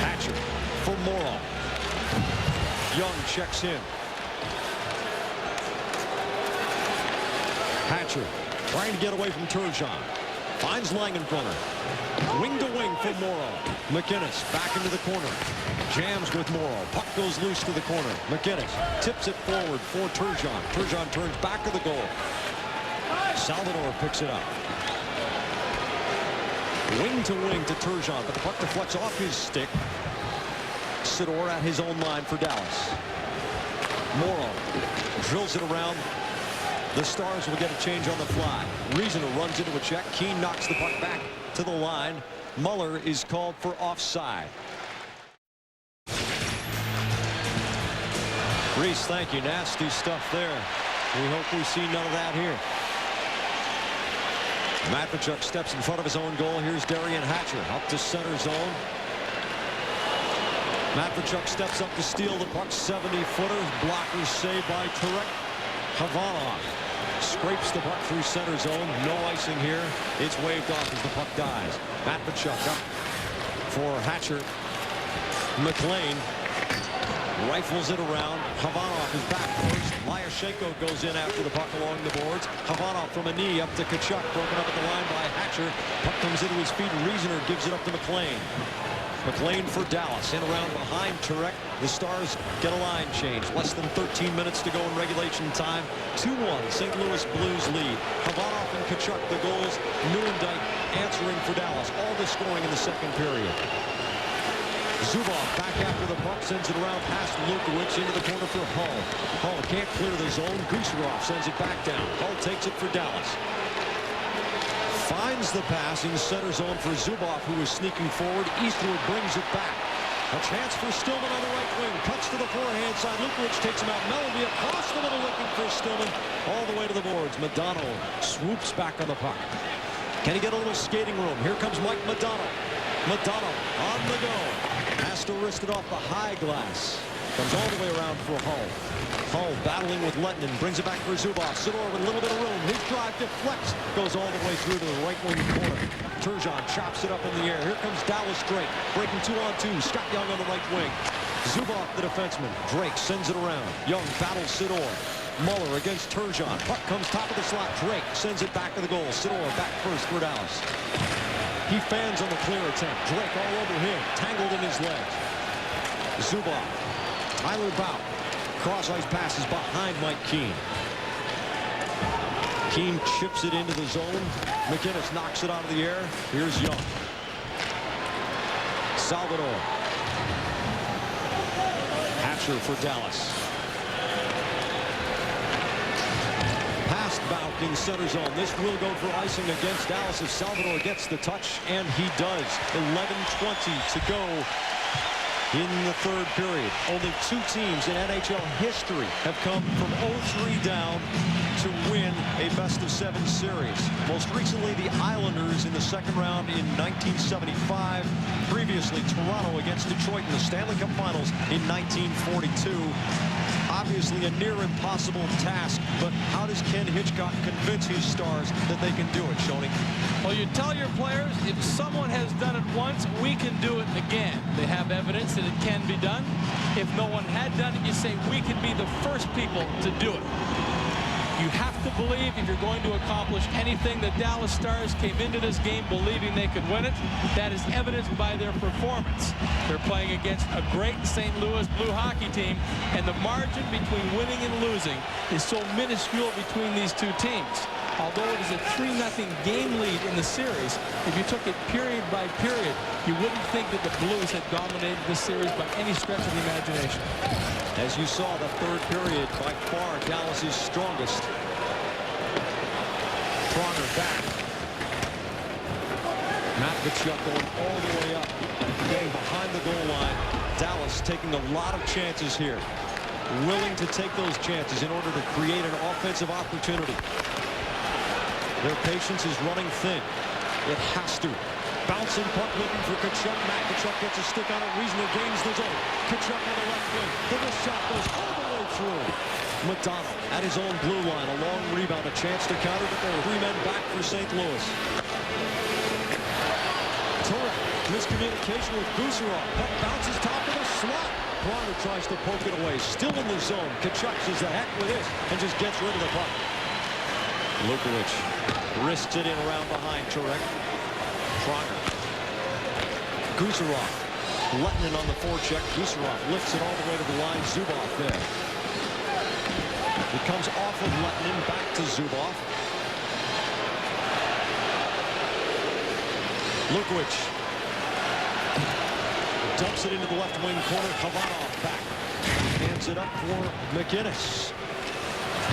Hatcher for Morrow. Young checks in. Hatcher trying to get away from Turgeon. Finds Langenbrunner. Wing to wing for Morrow. McInnes back into the corner. Jams with Morrow. Puck goes loose to the corner. McInnes tips it forward for Turgeon. Turgeon turns back to the goal. Salvador picks it up. Wing to wing to Turgeon, but the puck deflects off his stick. Sidor at his own line for Dallas. Morrow drills it around. The Stars will get a change on the fly. Reasoner runs into a check. Keane knocks the puck back to the line. Muller is called for offside. Reese, thank you. Nasty stuff there. We hope we see none of that here. Matvichuk steps in front of his own goal. Here's Darian Hatcher up to center zone. Matvichuk steps up to steal the puck. 70-footer. Blockers saved by Turek. Havanov scrapes the puck through center zone. No icing here. It's waved off as the puck dies. Matvichuk up for Hatcher. McLean rifles it around. Havanov is back first. Lyashenko goes in after the puck along the boards. Havanov from a knee up to Tkachuk. Broken up at the line by Hatcher. Puck comes into his feet. Reasoner gives it up to McLean. McLean for Dallas. In around behind Turek. The Stars get a line change. Less than 13 minutes to go in regulation time. 2-1. St. Louis Blues lead. Havanov and Tkachuk the goals. Newendijk answering for Dallas. All the scoring in the second period. Zubov back after the puck, sends it around past Lukowicz into the corner for Hull. Hull can't clear the zone. Gusarov sends it back down. Hull takes it for Dallas. Finds the pass in center zone for Zubov, who is sneaking forward. Eastwood brings it back. A chance for Stillman on the right wing. Cuts to the forehand side. Lukowicz takes him out. Melody across the middle looking for Stillman. All the way to the boards. Madonna swoops back on the puck. Can he get a little skating room? Here comes Mike Madonna. Madonna on the go. Has to wrist it off the high glass. Comes all the way around for Hull. Hull battling with Lettinen. Brings it back for Zubov. Sidor with a little bit of room. His drive deflects. Goes all the way through to the right wing corner. Turgeon chops it up in the air. Here comes Dallas Drake. Breaking 2-on-2. Scott Young on the right wing. Zubov, the defenseman. Drake sends it around. Young battles Sidor. Muller against Turgeon. Puck comes top of the slot. Drake sends it back to the goal. Sidor back first for Dallas. He fans on the clear attempt. Drake all over him. Tangled in his legs. Zubov. Tyler Bout. Cross-ice passes behind Mike Keane. Keane chips it into the zone. McInnes knocks it out of the air. Here's Young. Salvador. Hatcher for Dallas. Past Bout in center zone. This will go for icing against Dallas if Salvador gets the touch, and he does. 11:20 to go in the third period. Only two teams in NHL history have come from 0-3 down to win a best-of-7 series. Most recently, the Islanders in the second round in 1975. Previously, Toronto against Detroit in the Stanley Cup Finals in 1942. Obviously a near impossible task, but how does Ken Hitchcock convince his Stars that they can do it, Shoney? Well, you tell your players, if someone has done it once, we can do it again. They have evidence that it can be done. If no one had done it, you say we can be the first people to do it. You have to believe if you're going to accomplish anything. The Dallas Stars came into this game believing they could win it. That is evidenced by their performance. They're playing against a great St. Louis Blue hockey team, and the margin between winning and losing is so minuscule between these two teams. Although it is a 3-0 game lead in the series, if you took it period by period, you wouldn't think that the Blues had dominated this series by any stretch of the imagination. As you saw, the third period, by far, Dallas's strongest. Pronger back. Matvichuk going all the way up, getting behind the goal line. Dallas taking a lot of chances here. Willing to take those chances in order to create an offensive opportunity. Their patience is running thin. It has to. Bouncing puck looking for Tkachuk. Tkachuk gets a stick on it. Wiesner gains the zone. Tkachuk on the left wing. The wrist shot goes all the way through. McDonald at his own blue line. A long rebound. A chance to counter, but there are 3 men back for St. Louis. Turek. Miscommunication with Gusarov. Puck bounces top of the slot. Bronner tries to poke it away. Still in the zone. Tkachuk says the heck with this and just gets rid of the puck. Lukovic wrists it in around behind Turek. Pronger. Gusarov. Lettinen on the forecheck. Gusarov lifts it all the way to the line. Zubov there. It comes off of Lettinen back to Zubov. Lukovic dumps it into the left wing corner. Havanov back. Hands it up for McInnes.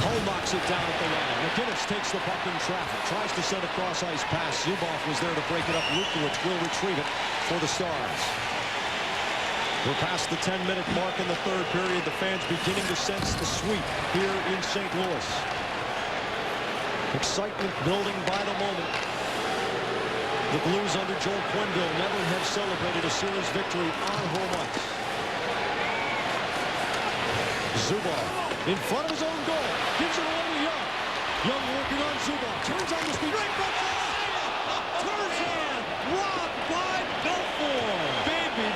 Hull knocks it down at the line. McInnes takes the puck in traffic. Tries to send a cross-ice pass. Zubov was there to break it up. Lukovic will retrieve it for the Stars. We're past the 10-minute mark in the third period. The fans beginning to sense the sweep here in St. Louis. Excitement building by the moment. The Blues under Joel Quenneville never have celebrated a series victory on home ice. Zubov in front of his own goal. Gives it away to Young. Young working on Zubov. Turns on the speed. Right back. Turgeon robbed by Belfour. Baby,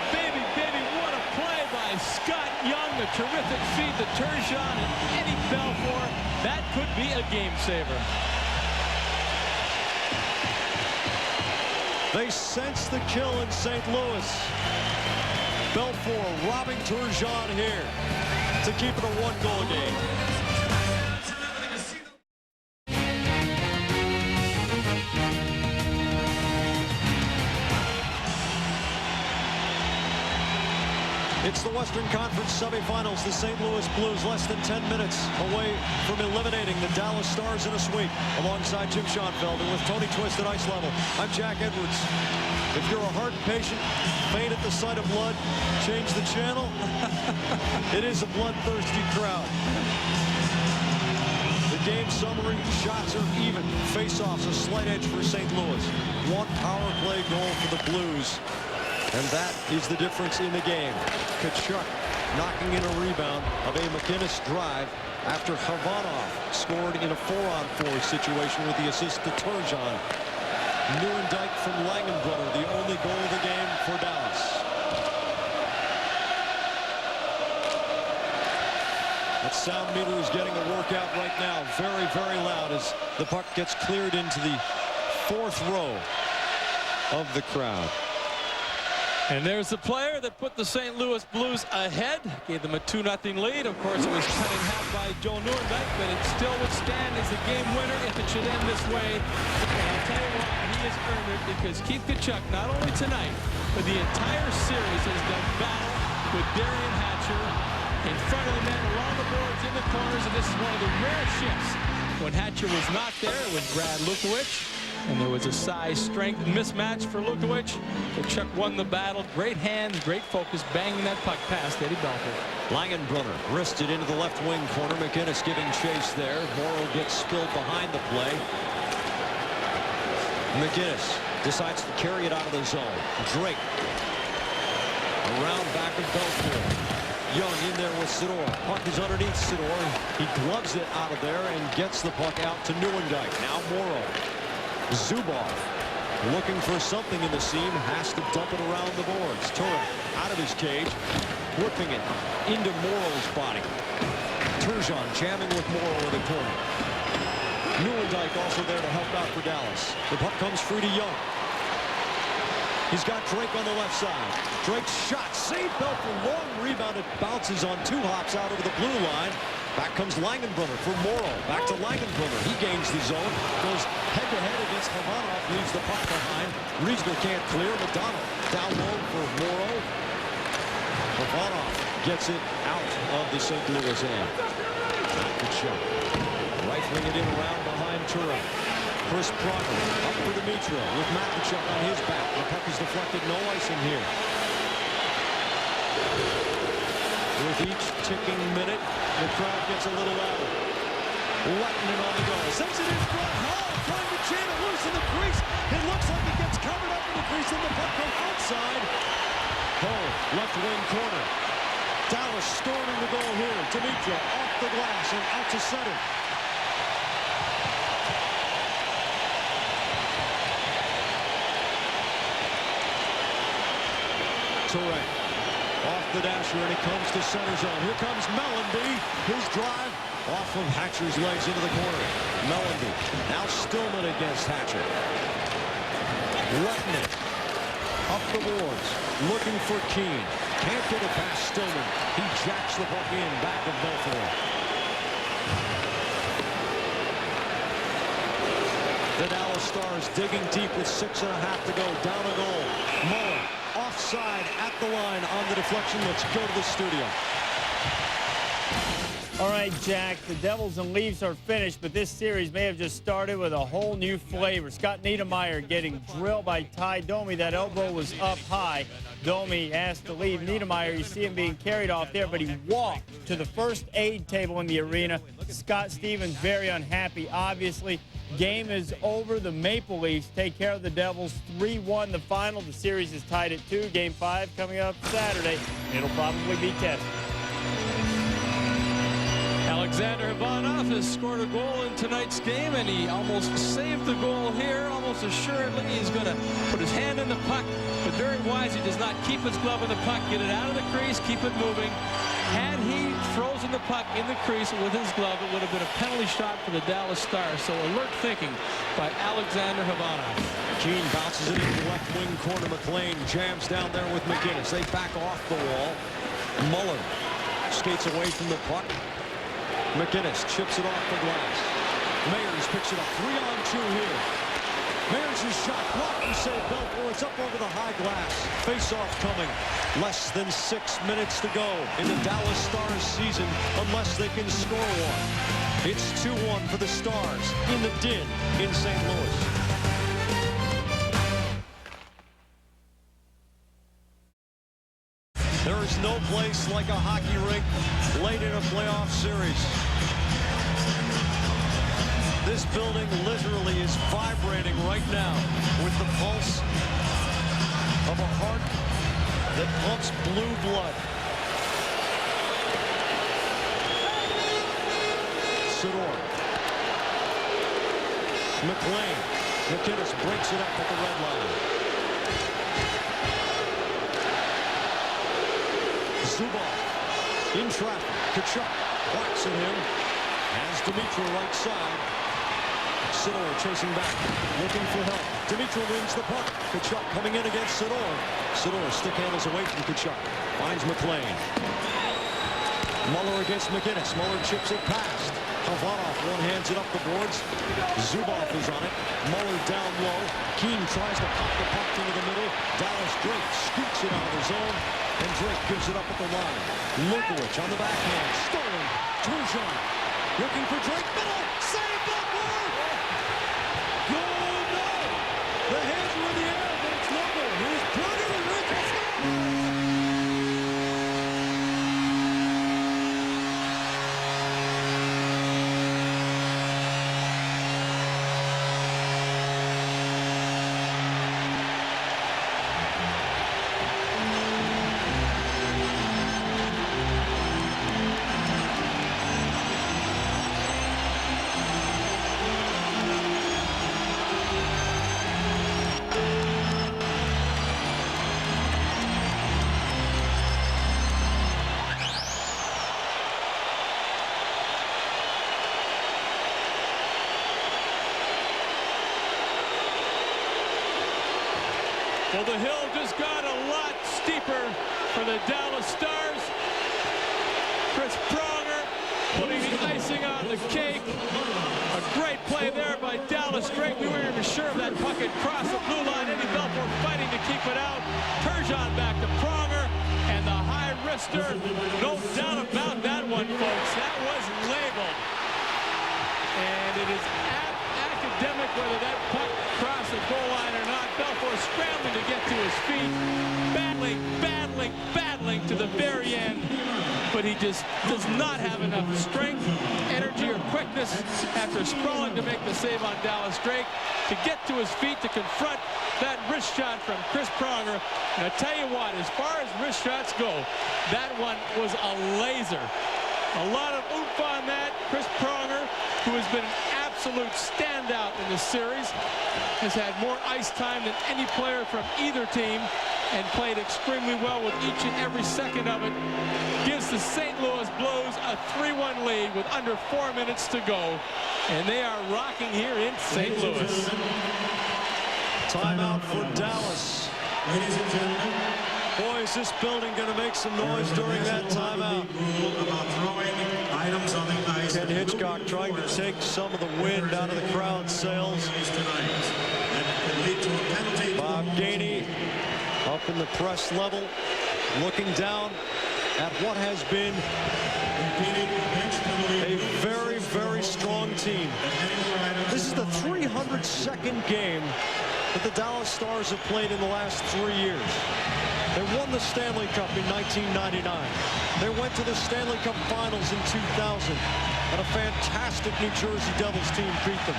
what a play by Scott Young. A terrific feed to Turgeon and Eddie Belfour. That could be a game saver. They sense the kill in St. Louis. Belfour robbing Turgeon here to keep it a 1-goal game. It's the Western Conference semifinals. The St. Louis Blues less than 10 minutes away from eliminating the Dallas Stars in a sweep. Alongside Jim Schoenfeld and with Tony Twist at ice level, I'm Jack Edwards. If you're a heart patient, faint at the sight of blood, change the channel. It is a bloodthirsty crowd. The game summary, shots are even. Face-offs a slight edge for St. Louis. One power play goal for the Blues. And that is the difference in the game. Tkachuk knocking in a rebound of a McInnes drive after Havanov scored in a 4-on-4 situation with the assist to Turgeon. Nieuwendyk from Langenbrunner, the only goal of the game for Dallas. That sound meter is getting a workout right now. Very, very loud as the puck gets cleared into the 4th row of the crowd. And there's the player that put the St. Louis Blues ahead, gave them a 2-0 lead. Of course, it was cut in half by Joel Nieuwendyk, but it still would stand as the game winner if it should end this way. And I'll tell you why, he has earned it, because Keith Tkachuk, not only tonight, but the entire series has done battle with Derian Hatcher in front of the net, along the boards, in the corners, and this is one of the rare shifts. When Hatcher was not there, it was Brad Lukovic. And there was a size-strength mismatch for Lukovic. Tkachuk won the battle. Great hands, great focus, banging that puck past Eddie Belfour. Langenbrunner wristed into the left wing corner. McInnes giving chase there. Morrow gets spilled behind the play. McInnes decides to carry it out of the zone. Drake around back of Belfour. Young in there with Sidor. Puck is underneath Sidor. He gloves it out of there and gets the puck out to Nieuwendyk. Now Morrow. Zubov looking for something in the seam, has to dump it around the boards. Turek out of his cage, whipping it into Morrow's body. Turgeon jamming with Morrow in the corner. Nieuwendyk also there to help out for Dallas. The puck comes free to Young. He's got Drake on the left side. Drake's shot, saved Belfour, long rebound. It bounces on 2 hops out over the blue line. Back comes Langenbrunner for Morrow. Back to Langenbrunner. He gains the zone. Goes head-to-head against Havanov. Leaves the puck behind. Riesner can't clear. McDonald down low for Morrow. Havanov gets it out of the St. Louis end. Good shot. Rifling it in around behind Turek. Chris Pronger up for Dimitro with Tkachuk on his back. The puck is deflected. No icing here. With each ticking minute, the crowd gets a little louder. Lightning on the go. Sends it in front. Hall trying to jam it loose in the crease. It looks like it gets covered up in the crease, and the puck from outside. Hall, left wing corner. Dallas storming the goal here. Dimitra off the glass and out to center. Turek off the dasher, and he comes to center zone. Here comes Mellanby. His drive off of Hatcher's legs into the corner. Mellanby. Now Stillman against Hatcher. Letting up the boards. Looking for Keane. Can't get it past Stillman. He jacks the puck in back of Belfort. The Dallas Stars digging deep with 6.5 to go. Down a goal. Muller offside at the line on the deflection. Let's go to the studio. All right, Jack, the Devils and Leafs are finished, but this series may have just started with a whole new flavor. Scott Niedermayer getting drilled by Ty Domi. That elbow was up high. Domi asked to leave. Niedermayer, you see him being carried off there, but he walked to the first aid table in the arena. Scott Stevens very unhappy, obviously. Game is over. The Maple Leafs take care of the Devils 3-1 the final. The series is tied at 2. Game 5 coming up Saturday. It'll probably be tested. Alexander Ivanov has scored a goal in tonight's game, and he almost saved the goal here. Almost assuredly, he's going to put his hand in the puck, but very wise. He does not keep his glove in the puck, get it out of the crease, keep it moving. Had he frozen the puck in the crease with his glove, it would have been a penalty shot for the Dallas Stars. So alert thinking by Alexander Ivanov. Keane bounces it into the left wing corner. McLean jams down there with McGinnis. They back off the wall. Muller skates away from the puck. McGinnis chips it off the glass. Mayers picks it up. 3-on-2 here. Mayers' shot blocked and saved Belfort. It's up over the high glass. Face-off coming. Less than 6 minutes to go in the Dallas Stars season, unless they can score one. It's 2-1 for the Stars in the din in St. Louis. There is no place like a hockey rink late in a playoff series. This building literally is vibrating right now with the pulse of a heart that pumps blue blood. Sidor. McLean. McGinnis breaks it up at the red line. Zubov in traffic. Kachuk whacks at him. Has Dimitra right side. Sidor chasing back, looking for help. Dimitra wins the puck. Kachuk coming in against Sidor. Sidor stick handles away from Kachuk. Finds McLean. Muller against McGinnis. Muller chips it past. Havanov one-hands it up the boards. Zubov is on it. Muller down low. Keane tries to pop the puck into the middle. Dallas Drake scoots it out of the zone. And Drake gives it up at the line. Lukowich on the backhand. Stolen. Turgeon looking for Drake. Middle. Save Belfort. Goal, no. The hands were in the air, but it's no goal. Here's Berger and Richards. Well, the hill just got a lot steeper for the Dallas Stars. Chris Pronger putting the icing on the cake. A great play there by Dallas Drake. We weren't even sure if that puck had crossed the blue line. Eddie Belfort fighting to keep it out. Turgeon back to Pronger. And the high wrister. No doubt about that one, folks. That was labeled. And it is academic whether that puck crossed the goal line or not. Belfort scrambling to get to his feet. Battling to the very end. But but he just does not have enough strength, energy, or quickness after sprawling to make the save on Dallas Drake to get to his feet to confront that wrist shot from Chris Pronger. And I tell you what, as far as wrist shots go, that one was a laser. A lot of oomph on that. Chris Pronger, who has been an absolute standout in this series, has had more ice time than any player from either team and played extremely well with each and every second of it. Gives the St. Louis Blues a 3-1 lead with under 4 minutes to go. And they are rocking here in St. Louis. Timeout for Dallas. Ladies and gentlemen, boy, is this building going to make some noise during that timeout. About throwing items on the ice. Ken Hitchcock trying to take some of the wind out of the crowd sails. Bob Gainey up in the press level, looking down at what has been a very, very strong team. This is the 302nd game that the Dallas Stars have played in the last 3 years. They won the Stanley Cup in 1999. They went to the Stanley Cup Finals in 2000, and a fantastic New Jersey Devils team beat them.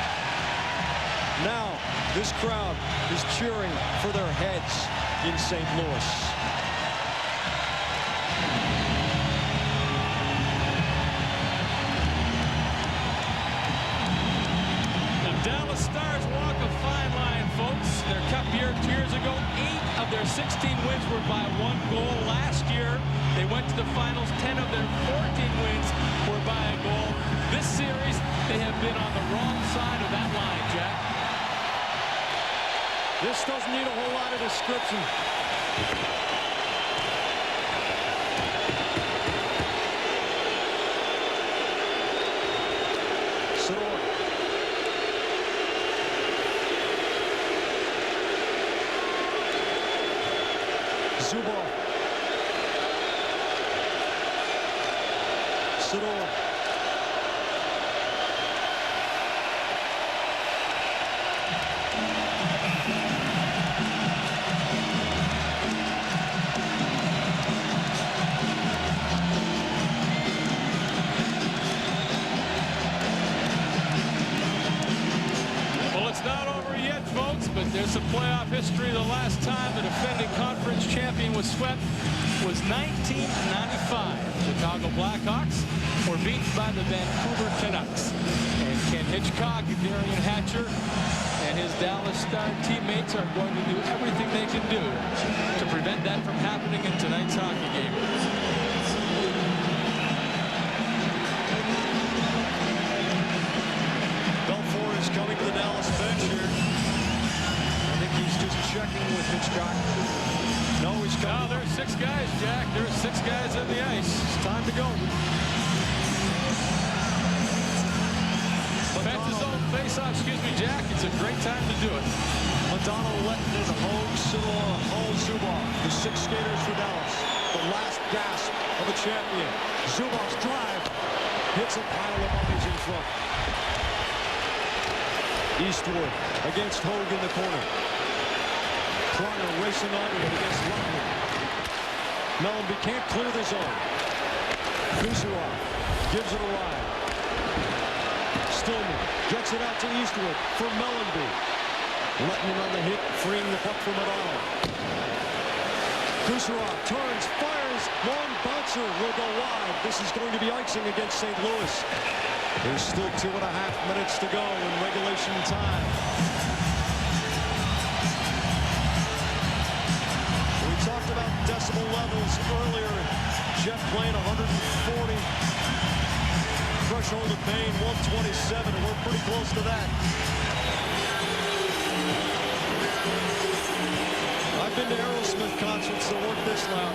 Now, this crowd is cheering for their heads in St. Louis. Dallas Stars walk a fine line, folks. Their cup year 2 years ago, 8 of their 16 wins were by 1 goal. Last year, they went to the finals. 10 of their 14 wins were by a goal. This series, they have been on the wrong side of that line, Jack. This doesn't need a whole lot of description. Zubov. Sidor. Well, it's not over yet, folks, but there's some playoff history. The last time the defending conference champion was swept was 1995. Chicago Blackhawks were beaten by the Vancouver Canucks. And Ken Hitchcock, Darian Hatcher, and his Dallas Star teammates are going to do everything they can do to prevent that from happening in tonight's hockey game. Belfour is coming to the Dallas bench here. I think he's just checking with Hitchcock. No, he's coming. No, there's 6 guys, Jack. There's 6 guys on the ice. It's time to go. Defense his own face-off, excuse me, Jack. It's a great time to do it. Madonna, Lettinen, Hogue, Sidor, Hall, Zubov, the 6 skaters for Dallas. The last gasp of a champion. Zubov's drive hits a pile of bodies in front. Eastwood against Hogue in the corner. Pronger racing onto it against Lettinen. Mellenby can't clear the zone. Kucherov gives it a ride. Stillman gets it out to Eastwood for Mellenby. Lettinen on the hit, freeing the puck from Madonna. Kucherov turns, fires, long bouncer will go wide. This is going to be icing against St. Louis. There's still 2.5 minutes to go in regulation time. We talked about decibel levels earlier. Jeff playing 140. Threshold of pain 127, and we're pretty close to that. I've been to Aerosmith concerts that work this loud.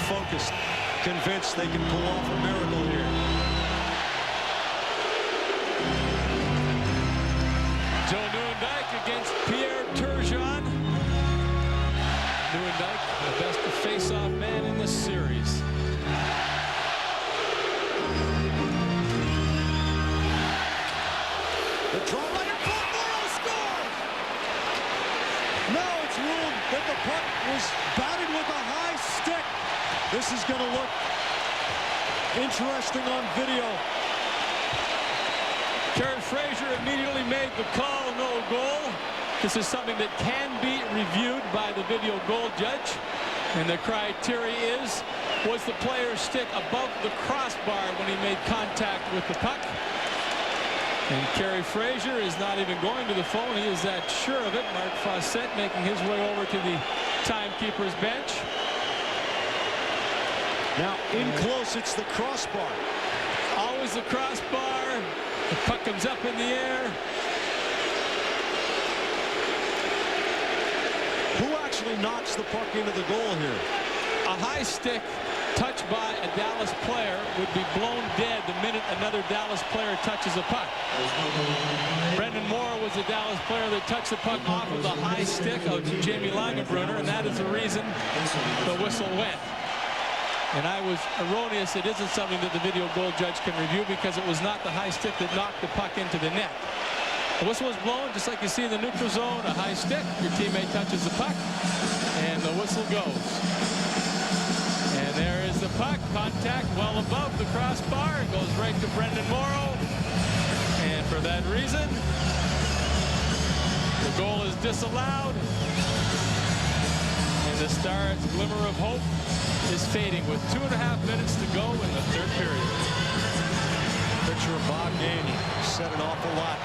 focused, convinced they can pull off a miracle here. Joe Nieuwendyk against Pierre Turgeon. Nieuwendyk, the best face-off man in this series. The draw later, Morrow scores! Now it's ruled that the puck was batted with a high stick. This is going to look interesting on video. Kerry Fraser immediately made the call, no goal. This is something that can be reviewed by the video goal judge. And the criteria is, was the player's stick above the crossbar when he made contact with the puck? And Kerry Fraser is not even going to the phone. He is that sure of it. Mark Fawcett making his way over to the timekeeper's bench. Now in close, it's the crossbar. Always the crossbar. The puck comes up in the air. Who actually knocks the puck into the goal here? A high stick touched by a Dallas player would be blown dead the minute another Dallas player touches a puck. Brendan Moore was a Dallas player that touched the puck off of the high stick of Jamie Langenbrunner, and that is the reason the whistle went. And I was erroneous. It isn't something that the video goal judge can review because it was not the high stick that knocked the puck into the net. The whistle was blown, just like you see in the neutral zone, a high stick. Your teammate touches the puck, and the whistle goes. And there is the puck. Contact well above the crossbar. It goes right to Brendan Morrow. And for that reason, the goal is disallowed. And the Stars' glimmer of hope is fading with 2.5 minutes to go in the third period. Picture of Bob Gainey said an awful lot.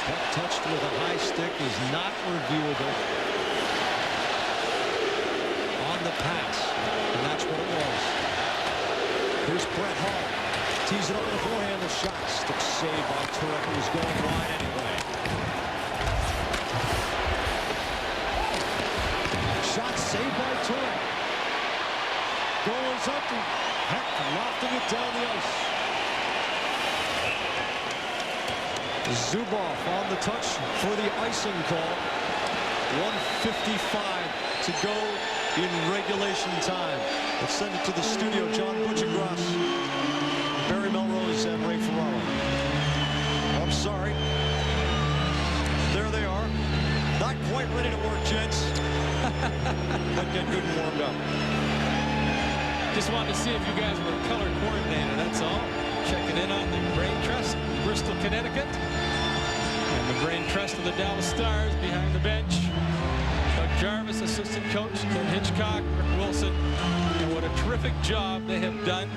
Puck touched with a high stick is not reviewable on the pass, and that's what it was. Here's Brett Hall. Tees it on the forehand, the shot. Stick saved by Turek, who was going wide anyway. Shot saved by Turek. Goal is up and Heck lofting it down the ice. Zubov on the touch for the icing call. 1:55 to go in regulation time. Let's send it to the studio. John Butchergrass, Barry Melrose, and Ray Ferraro. I'm sorry. There they are. Not quite ready to work, gents. But get good and warmed up. Just wanted to see if you guys were color coordinated, that's all. Checking in on the brain trust, Bristol, Connecticut. And the brain trust of the Dallas Stars behind the bench. Doug Jarvis, assistant coach, Ken Hitchcock, Rick Wilson. And what a terrific job they have done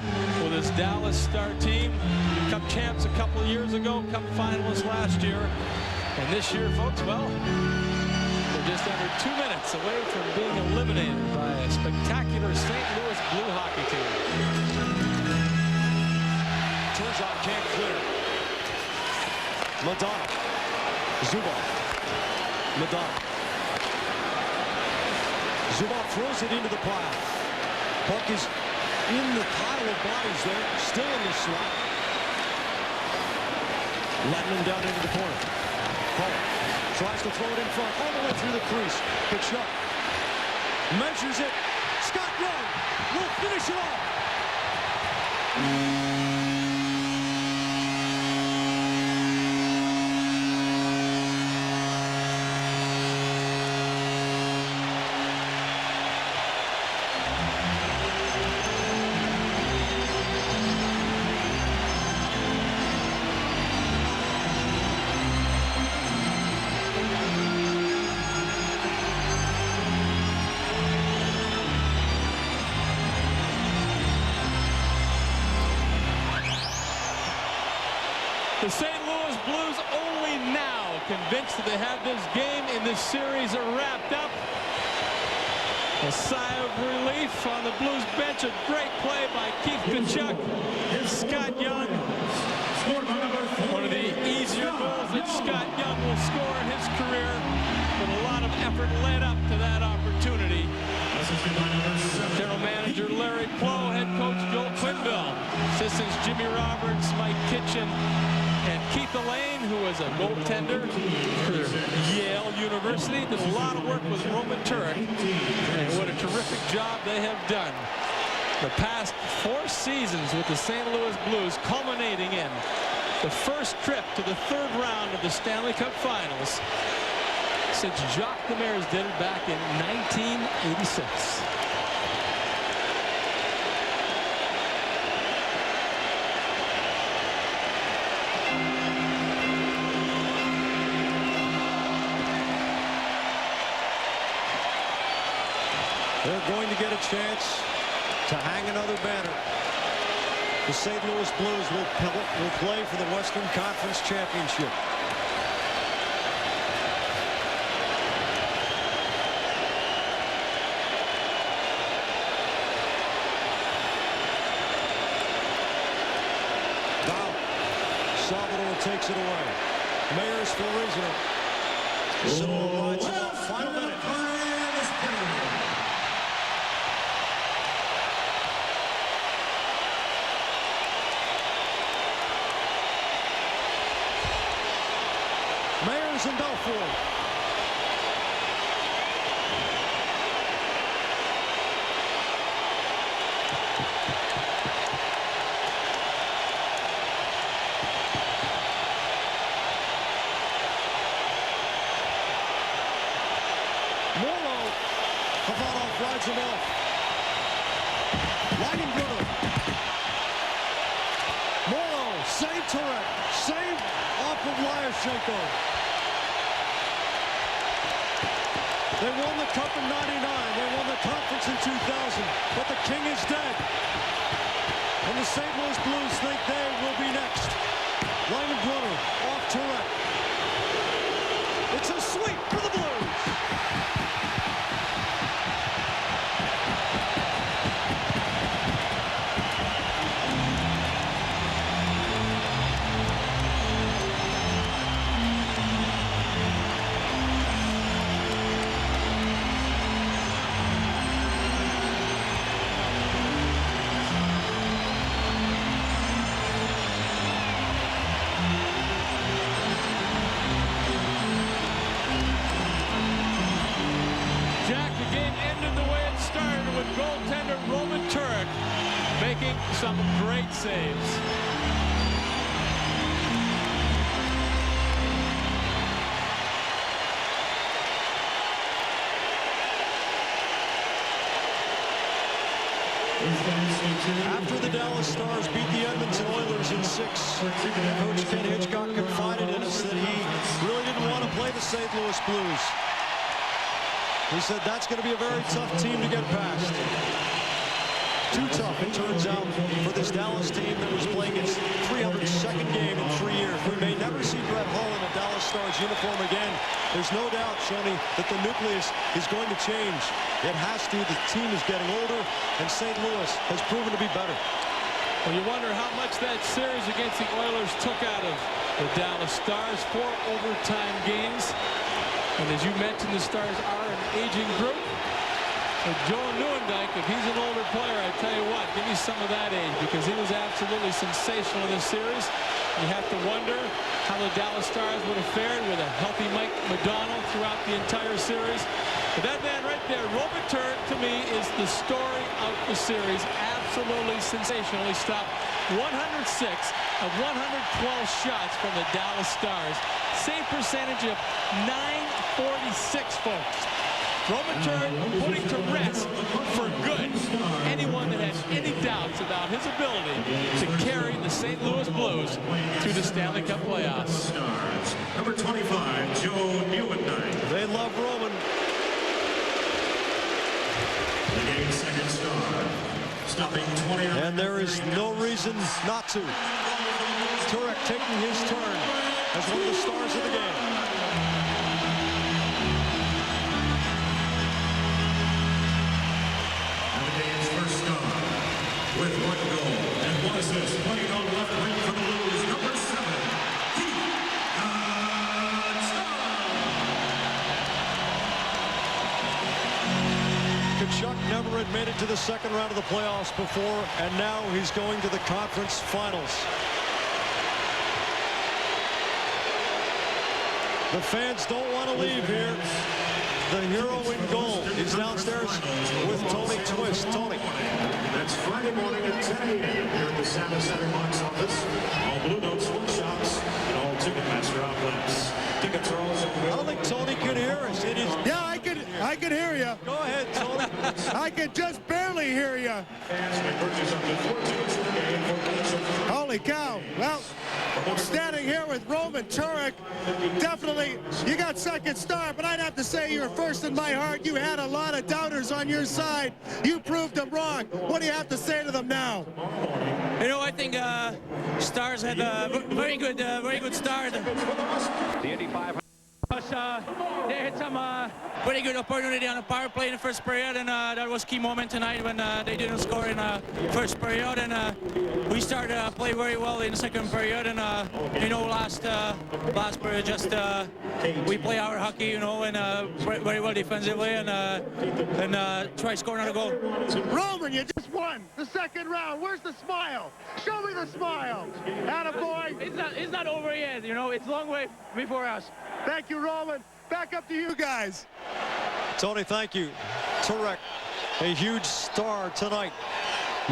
with this Dallas Star team. Cup champs a couple of years ago, Cup finalists last year. And this year, folks, well, they're just under 2 minutes away from being eliminated by a spectacular St. Louis Blue hockey team. Turgeon can't clear. Madonna. Zubov. Madonna. Zubov throws it into the pile. Puck is in the pile of bodies there, still in the slot. Letting him down into the corner. Hall tries to throw it in front, all the way through the crease. Kachuk measures it. Scott Young will finish it off. The St. Louis Blues only now convinced that they have this game in this series wrapped up. A sigh of relief on the Blues bench. A great play by Keith Kachuk. Scott Young. One of the easier goals that Scott Young will score in his career, but a lot of effort led up to that opportunity. General manager Larry Plow, head coach Joel Quinville, assistants Jimmy Roberts, Mike Kitchen, and Keith Elaine, who was a goaltender for Yale University, did a lot of work with Roman Turek, and what a terrific job they have done. The past 4 seasons with the St. Louis Blues, culminating in the first trip to the 3rd round of the Stanley Cup Finals since Jacques Demers did it back in 1986. They're going to get a chance to hang another banner. The St. Louis Blues will play for the Western Conference Championship. Salvador takes it away. Mayers for Regional. Silva rides him up. Final minute. Mayers and Belfort. Rides him off. Leidenbrunner. Morrow, save Turek. Save off of Lyashenko. They won the Cup in 99. They won the conference in 2000. But the king is dead. And the St. Louis Blues think they will be next. Leidenbrunner off Turek. It's a sweep for the Blues. Goaltender Roman Turek making some great saves. After the Dallas Stars beat the Edmonton Oilers in 6, Coach Ken Hitchcock confided in us that he really didn't want to play the St. Louis Blues. He said that's going to be a very tough team to get past. Too tough, it turns out, for this Dallas team that was playing its 302nd game in 3 years. We may never see Brett Hull in a Dallas Stars uniform again. There's no doubt, Shoney, that the nucleus is going to change. It has to. The team is getting older, and St. Louis has proven to be better. Well, you wonder how much that series against the Oilers took out of the Dallas Stars. 4 overtime games. And as you mentioned, the Stars are an aging group. But Joe Nieuwendyk, if he's an older player, I tell you what, give me some of that age, because he was absolutely sensational in this series. You have to wonder how the Dallas Stars would have fared with a healthy Mike McDonald throughout the entire series. But that man right there, Roman Turek, to me, is the story of the series. Absolutely sensational. He stopped 106 of 112 shots from the Dallas Stars. Save percentage of .946, folks. Roman Turek putting to rest for good anyone that has any doubts about his ability to carry the St. Louis Blues to the Stanley Cup playoffs. Number 25, Joe Nieuwendyk. They love Roman. The game's second star, stopping 29. And there is no reason not to. Turek taking his turn as one of the stars of the game. With 1 goal and 1 assist, playing on left wing for the Blues, number 7, Keith made it to the second round of the playoffs before, and now he's going to the conference finals. The fans don't want to leave here. The hero in goal. He's downstairs with Tony Twist. Tony. That's Friday morning at 10 a.m. here at the Savage Center box office. All Blue Note sweatshops and all Ticketmaster outlets. Tickets are also available. I don't think Tony can hear us. It is. Yeah, I can hear you. Go ahead, Tony. I can just barely hear you. Fans may purchase up to 4 tickets per game for each of them. Holy cow. Well, standing here with Roman Turek, definitely you got second star, but I'd have to say you're first in my heart. You had a lot of doubters on your side. You proved them wrong. What do you have to say to them now? You know, I think Stars had a very good start. The Indy 500. They had some pretty good opportunity on the power play in the first period, and that was key moment tonight when they didn't score in the first period, and we started to play very well in the second period, and you know, last period just we play our hockey, you know, and very well defensively, and try to score another goal. Roman, you just won the second round. Where's the smile? Show me the smile. Attaboy. It's not over yet, you know. It's a long way before us. Thank you, Roman. Back up to you guys. Tony, thank you. Turek, a huge star tonight.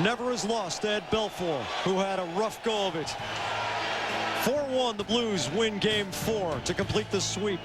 Never has lost to Ed Belfour, who had a rough go of it. 4-1, the Blues win Game 4 to complete the sweep.